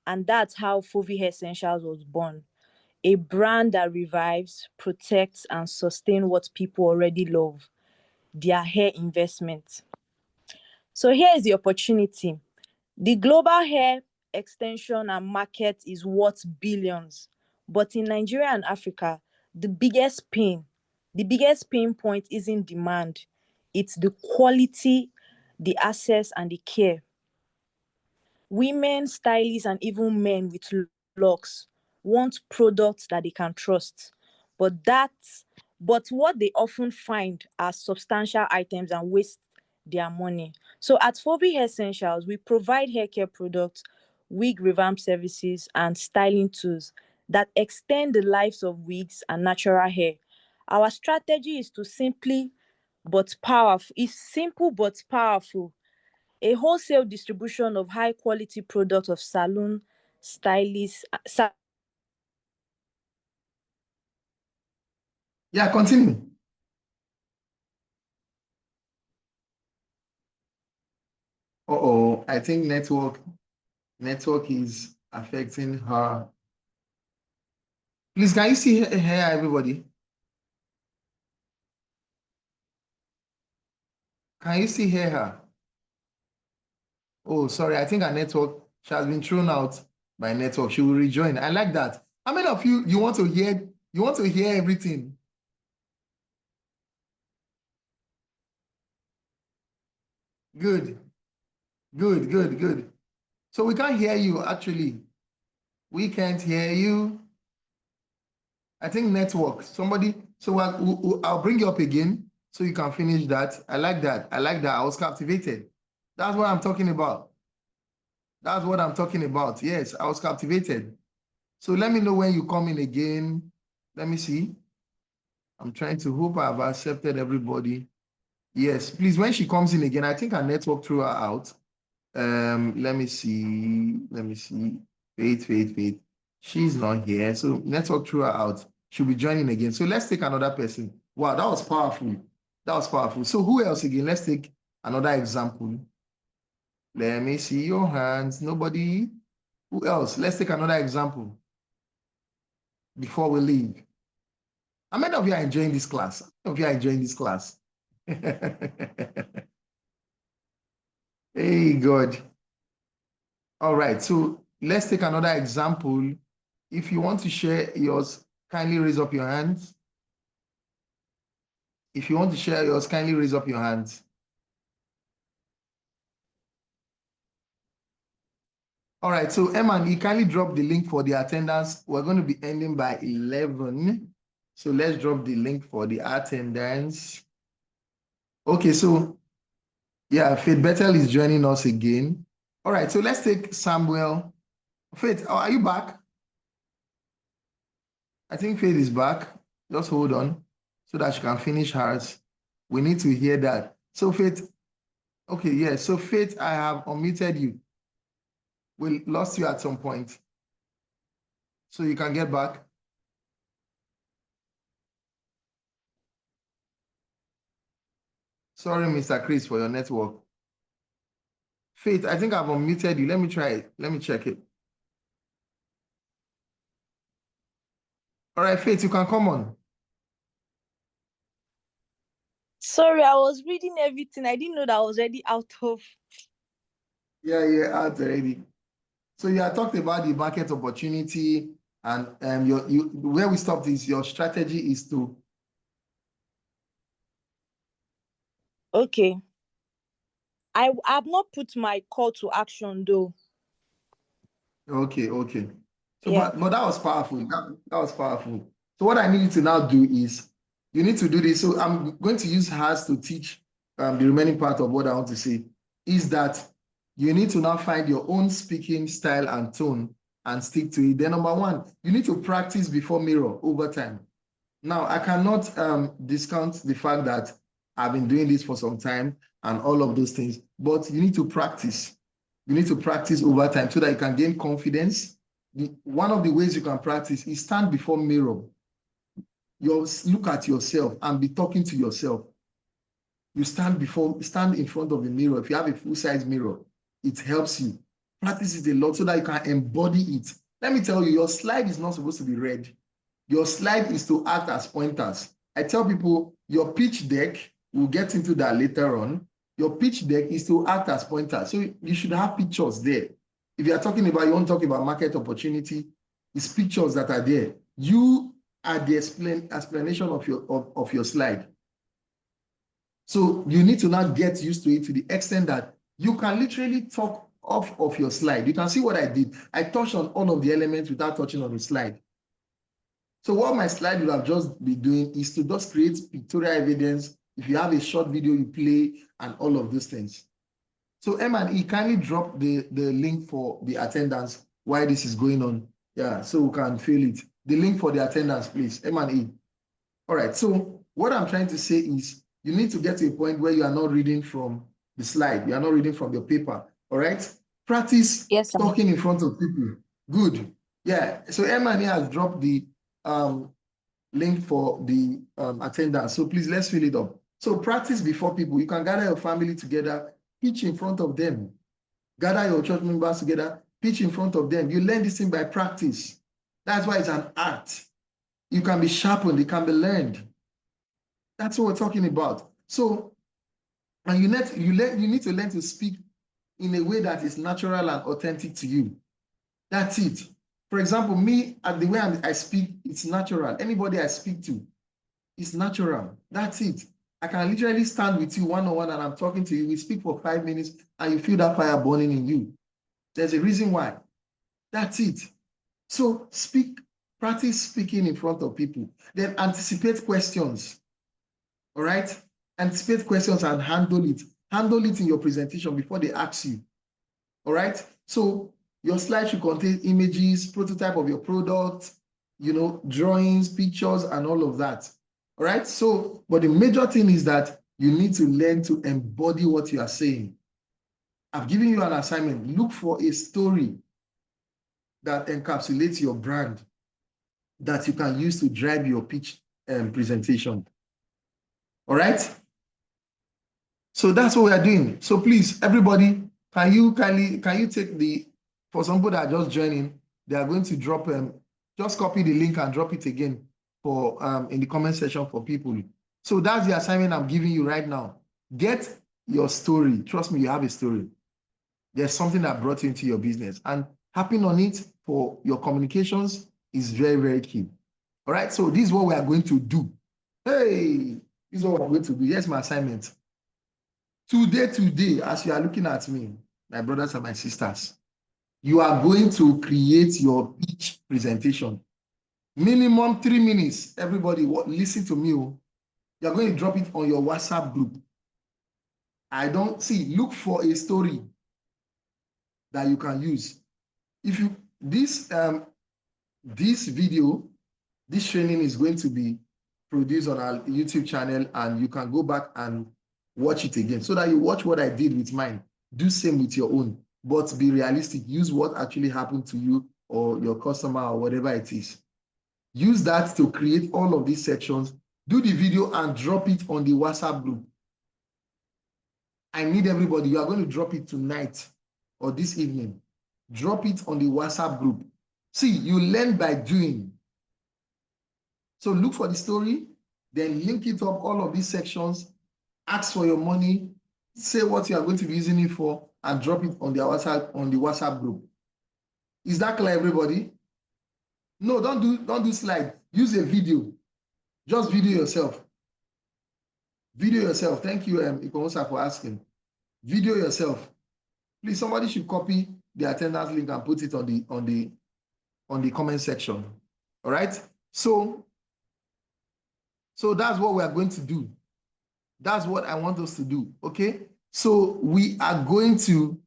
and that's how Fovi Hair Essentials was born. A brand that revives, protects, and sustains what people already love, their hair investment. So here is the opportunity. The global hair extension and market is worth billions. But in Nigeria and Africa, the biggest pain point isn't demand. It's the quality, the access, and the care. Women, stylists, and even men with locks want products that they can trust. But what they often find are substantial items and waste their money. So at Fobi Hair Essentials, we provide hair care products, wig revamp services, and styling tools that extend the lives of wigs and natural hair. Our strategy is simple but powerful. A wholesale distribution of high quality products of salon, stylists. Yeah, continue. I think network is affecting her. Please, can you see her, everybody? Can you see her? Oh, sorry, I think her network, she has been thrown out by network. She will rejoin. I like that. How many of you want to hear everything? Good. So we can't hear you, actually. We can't hear you. I think network. Somebody, so I'll bring you up again so you can finish that. I like that. I was captivated. That's what I'm talking about. Yes, I was captivated. So let me know when you come in again. Let me see. I'm trying to hope I've accepted everybody. Yes, please, when she comes in again, I think our network threw her out. Let me see. Faith. She's not here. So network threw her out. She'll be joining again. So let's take another person. Wow, that was powerful. That was powerful. So who else again? Let's take another example. Let me see your hands. Nobody? Who else? Let's take another example before we leave. How many of you are enjoying this class? How many of you are enjoying this class? Hey, God. All right, so let's take another example. If you want to share yours, kindly raise up your hands. If you want to share yours, kindly raise up your hands. All right, so Emma, you kindly drop the link for the attendance. We're going to be ending by 11. So let's drop the link for the attendance. Okay, so yeah, Faith Bethel is joining us again. All right, so let's take Samuel. Faith, are you back? I think Faith is back. Just hold on so that she can finish hers. We need to hear that. So Faith, okay, yes. Yeah, so Faith, I have unmuted you. We lost you at some point. So you can get back. Sorry, Mr. Chris, for your network. Faith, I think I've unmuted you. Let me try it. Let me check it. All right, Faith, you can come on. Sorry, I was reading everything. I didn't know that I was already out of. Yeah, out already. So you are talking about the market opportunity, and where we stopped is your strategy is to. Okay. I have not put my call to action though. Okay. So, yeah. but that was powerful. That was powerful. So what I need you to now do is you need to do this. So I'm going to use hers to teach the remaining part of what I want to say. Is that you need to now find your own speaking style and tone and stick to it. Then number one, you need to practice before mirror over time. Now I cannot discount the fact that I've been doing this for some time and all of those things, but you need to practice. You need to practice over time so that you can gain confidence. One of the ways you can practice is stand before mirror. You look at yourself and be talking to yourself. You stand in front of a mirror. If you have a full-size mirror, it helps you. Practice it a lot so that you can embody it. Let me tell you, your slide is not supposed to be read. Your slide is to act as pointers. I tell people your pitch deck, we'll get into that later on. Your pitch deck is to act as pointers. So you should have pictures there. If you are talking about, you want to talk about market opportunity, it's pictures that are there. You are the explanation of your slide. So you need to now get used to it to the extent that you can literally talk off of your slide. You can see what I did. I touched on all of the elements without touching on the slide. So what my slide will have just be doing is to just create pictorial evidence. If you have a short video, you play and all of those things. So M&E, kindly drop the link for the attendance while this is going on. Yeah, so we can feel it. The link for the attendance, please, M&E. All right, so what I'm trying to say is you need to get to a point where you are not reading from the slide. You are not reading from your paper, all right? Practice talking in front of people. Good. Yeah, so M&E has dropped the link for the attendance. So please, let's fill it up. So practice before people. You can gather your family together, pitch in front of them. Gather your church members together, pitch in front of them. You learn this thing by practice. That's why it's an art. You can be sharpened, it can be learned. That's what we're talking about. So, and you need to learn to speak in a way that is natural and authentic to you. That's it. For example, me, the way I speak, it's natural. Anybody I speak to, it's natural. That's it. I can literally stand with you one-on-one and I'm talking to you. We speak for 5 minutes and you feel that fire burning in you. There's a reason why. That's it. So practice speaking in front of people. Then anticipate questions. All right? Anticipate questions and handle it. Handle it in your presentation before they ask you. All right? So your slide should contain images, prototype of your product, drawings, pictures, and all of that. All right. So, but the major thing is that you need to learn to embody what you are saying. I've given you an assignment. Look for a story that encapsulates your brand that you can use to drive your pitch presentation. All right. So that's what we are doing. So please, everybody, can you take the, for some people that are just joining, they are going to drop just copy the link and drop it again for in the comment section for people. So that's the assignment I'm giving you right now. Get your story. Trust me, you have a story. There's something that brought you into your business, and tapping on it for your communications is very, very key. All right. So this is what we are going to do. Hey, this is what we're going to do. Here's my assignment. Today, as you are looking at me, my brothers and my sisters, you are going to create your pitch presentation. Minimum 3 minutes. Everybody, listen to me. You're going to drop it on your WhatsApp group. Look for a story that you can use. If you, this video, this training is going to be produced on our YouTube channel, and you can go back and watch it again so that you watch what I did with mine. Do same with your own, but be realistic. Use what actually happened to you or your customer or whatever it is. Use that to create all of these sections. Do the video and drop it on the WhatsApp group. I need everybody. You are going to drop it tonight or this evening. Drop it on the WhatsApp group. See, you learn by doing. So look for the story, then link it up, all of these sections, ask for your money, say what you are going to be using it for, and drop it on the WhatsApp group. Is that clear, everybody? No, don't do slide. Use a video. Just video yourself. Video yourself. Thank you, Ikonosa, for asking. Video yourself. Please, somebody should copy the attendance link and put it on the comment section. All right. So that's what we are going to do. That's what I want us to do. Okay. So we are going to.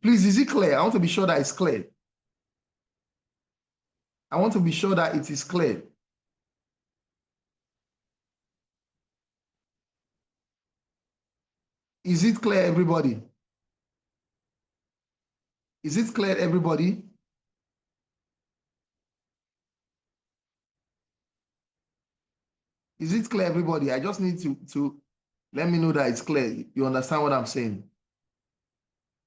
Please, is it clear? I want to be sure that it's clear. I want to be sure that it is clear. Is it clear, everybody? Is it clear, everybody? Is it clear, everybody? I just need to let me know that it's clear. You understand what I'm saying?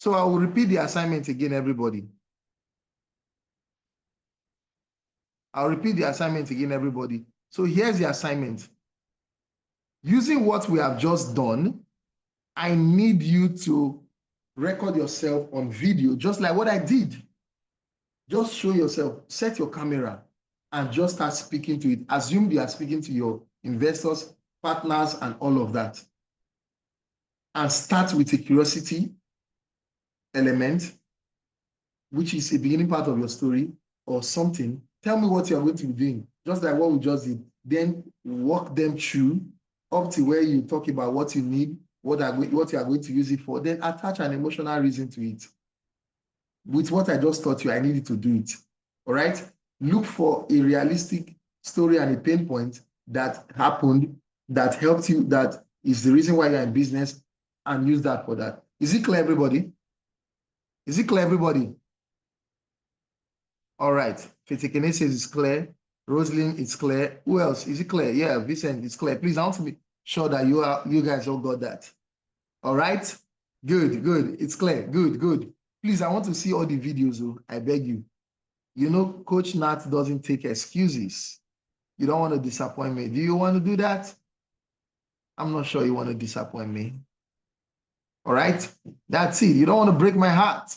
So I will repeat the assignment again, everybody. I'll repeat the assignment again, everybody. So here's the assignment. Using what we have just done, I need you to record yourself on video, just like what I did. Just show yourself, set your camera, and just start speaking to it. Assume you are speaking to your investors, partners, and all of that. And start with a curiosity element, which is a beginning part of your story or something. Tell me what you are going to be doing, just like what we just did. Then walk them through up to where you talk about what you need, what you are going to use it for. Then attach an emotional reason to it. With what I just taught you, I needed to do it. All right? Look for a realistic story and a pain point that happened, that helped you, that is the reason why you're in business, and use that for that. Is it clear, everybody? Is it clear, everybody? All right. Fetekene says it's clear. Rosalind, it's clear. Who else? Is it clear? Yeah, Vincent, it's clear. Please, I want to be sure that you guys all got that. All right? Good. It's clear. Good. Please, I want to see all the videos. I beg you. You know, Coach Nat doesn't take excuses. You don't want to disappoint me. Do you want to do that? I'm not sure you want to disappoint me. All right? That's it. You don't want to break my heart.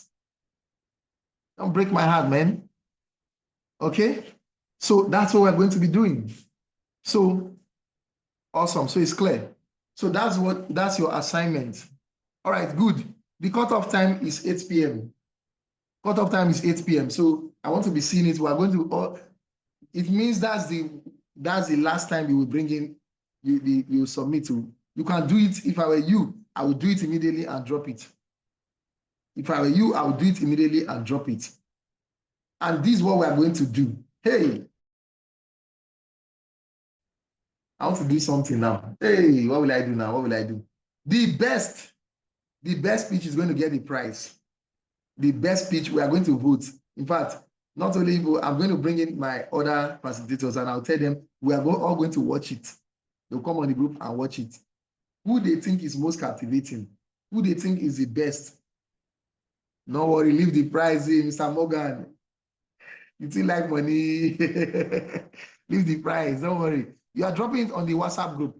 Don't break my heart, man. Okay? So that's what we're going to be doing. So, awesome. So it's clear. So that's your assignment. All right, good. The cutoff time is 8 p.m. Cutoff time is 8 p.m. So I want to be seeing it. We're going to, it means that's the last time you will bring in, you submit to. You can do it. If I were you, I would do it immediately and drop it. If I were you, I would do it immediately and drop it. And this is what we're going to do. Hey, I want to do something now. Hey, what will I do now? What will I do? The best speech is going to get the prize. The best speech, we are going to vote. In fact, not only vote, I'm going to bring in my other facilitators and I'll tell them we are all going to watch it. They'll come on the group and watch it. Who they think is most captivating? Who they think is the best? No worry, leave the prize in, Mr. Morgan. You still like money? Leave the prize, don't worry. You are dropping it on the WhatsApp group.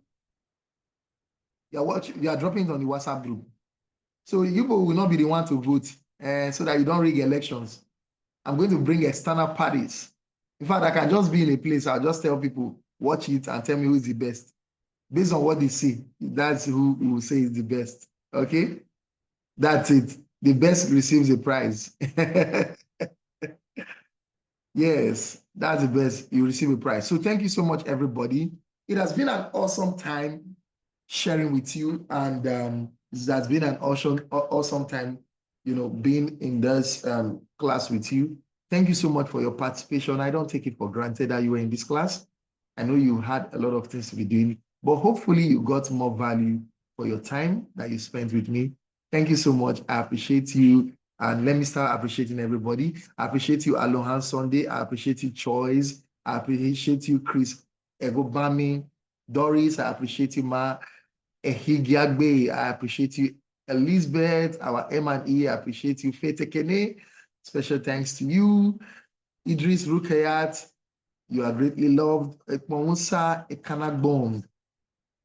You are dropping it on the WhatsApp group. So you will not be the one to vote, so that you don't rig elections. I'm going to bring external parties. In fact, I can just be in a place. I'll just tell people, watch it and tell me who is the best. Based on what they see, that's who will say is the best. Okay? That's it. The best receives a prize. Yes, that's the best. You receive a prize. So thank you so much, everybody. It has been an awesome time sharing with you, and it has been an awesome time, being in this class with you. Thank you so much for your participation. I don't take it for granted that you were in this class. I know you had a lot of things to be doing, but hopefully you got more value for your time that you spent with me. Thank you so much. I appreciate you. And let me start appreciating everybody. I appreciate you, Alohan Sunday. I appreciate you, Choice. I appreciate you, Chris Egobami. Doris, I appreciate you, Ma. Ehigiagbe, I appreciate you. Elizabeth, our M&E, I appreciate you. Fete Kene, special thanks to you. Idris Rukayat, you are greatly loved. Ekmonsa Ekanagbong,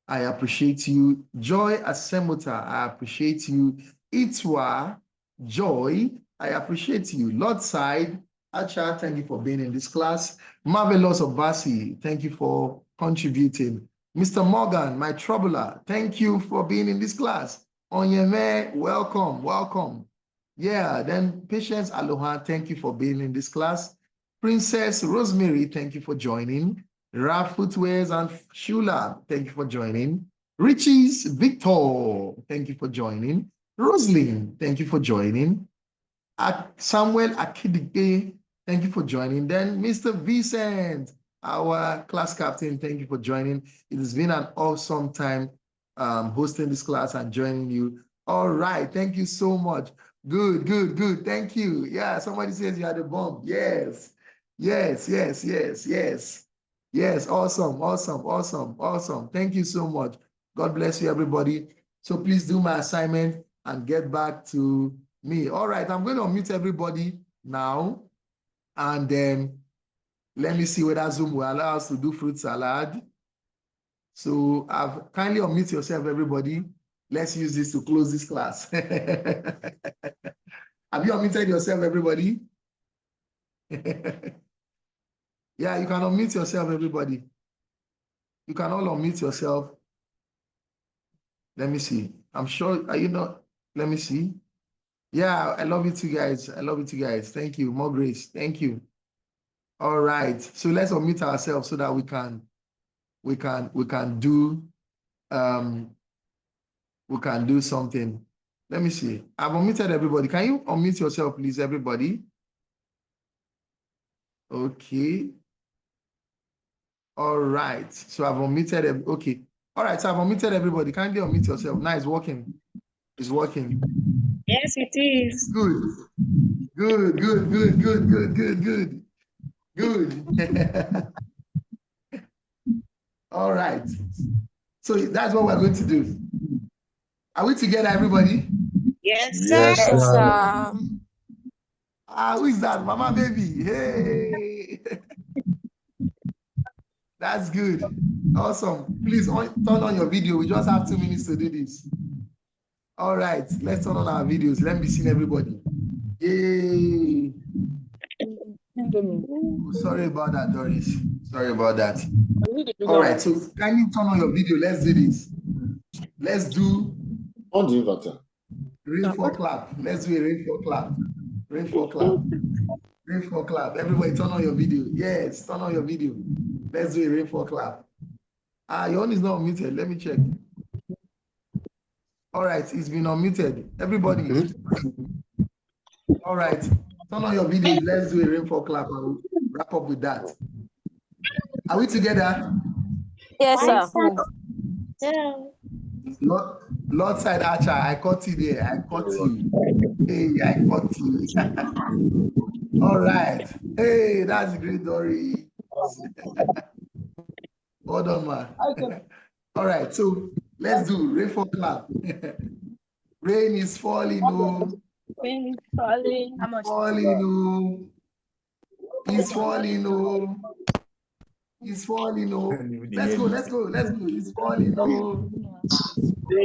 I appreciate you. Joy Asemota, I appreciate you. Itwa Joy, I appreciate you. Lord Side, Acha, thank you for being in this class. Marvelous Obasi, thank you for contributing. Mr. Morgan, my troubler, thank you for being in this class. Onyeme, welcome, welcome. Yeah, then Patience Aloha, thank you for being in this class. Princess Rosemary, thank you for joining. Raf Footwears and Shula, thank you for joining. Richies Victor, thank you for joining. Roslyn, thank you for joining. Samuel Akidigbe, thank you for joining. Then Mr. Vincent, our class captain, thank you for joining. It has been an awesome time hosting this class and joining you. All right, thank you so much. Good, good, good. Thank you. Yeah, somebody says you are the bomb. Yes, yes, yes, yes, yes. Yes, awesome, awesome, awesome, awesome. Thank you so much. God bless you, everybody. So please do my assignment and get back to me. All right, I'm going to unmute everybody now. And then let me see whether Zoom will allow us to do fruit salad. So I've kindly unmute yourself, everybody. Let's use this to close this class. Have you unmuted yourself, everybody? Yeah, you can unmute yourself, everybody. You can all unmute yourself. Let me see. I'm sure, are you not? Let me see. Yeah, I love you too, guys. I love you too, guys. Thank you. More grace. Thank you. All right. So let's unmute ourselves so that we can do something. Let me see. I've unmuted everybody. Can you unmute yourself, please, everybody? Okay. All right. So I've unmuted. Okay. All right. So I've unmuted everybody. Kindly unmute yourself. Now it's working. It's working. Yes, it is. Good. Good, good, good, good, good, good, good. Good. All right. So that's what we're going to do. Are we together, everybody? Yes, sir. Yes, sir. Who is that? Mama baby. Hey. That's good. Awesome. Please turn on your video. We just have 2 minutes to do this. All right. Let's turn on our videos. Let me see everybody. Yay. Oh, sorry about that, Doris. Sorry about that. All right. So kindly turn on your video. Let's do this. Let's do on the inverter. Rainfall clap. Let's do a rainfall clap. Rainfall clap. Rainfall clap. Everybody turn on your video. Yes, turn on your video. Let's do a rainfall clap. Your own is not unmuted. Let me check. All right, it's been unmuted. Everybody. All right, turn on your video. Let's do a rainfall clap and wrap up with that. Are we together? Yes, sir. Lord side Archer, I caught you there. I caught you. Hey, I caught you. All right. Hey, that's great, Dory. Hold on, man. All right, so let's do rain for clap. Rain is falling, oh. Rain is falling. How much? Falling, oh. It's falling, oh. It's falling, oh. Let's go. It's falling, oh.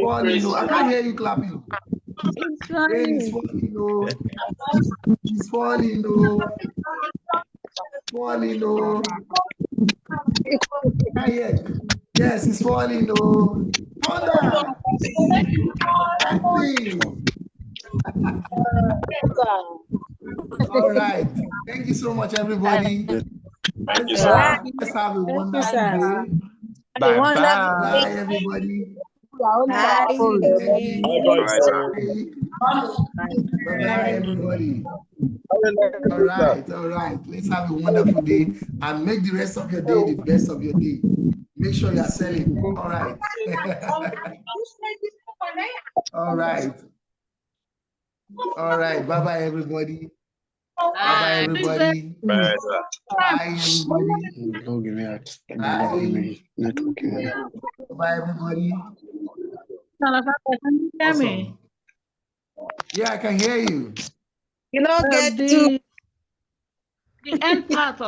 Falling, oh. I can't hear you clapping. It's Rain is falling, oh. It's falling, oh. Falling, oh. Can't hear. Yes, it's falling, oh. Thunder. Lightning. All right. Thank you so much, everybody. Let's have a wonderful day. Bye-bye. Bye, everybody. Bye. Bye-bye, everybody. All right. Let's have a wonderful day and make the rest of your day the best of your day. Make sure you are selling. All right. All right. All right. Bye-bye, everybody. Bye-bye, everybody. Bye, everybody. Bye, everybody. Awesome. Yeah, I can hear you. You don't get to the end part of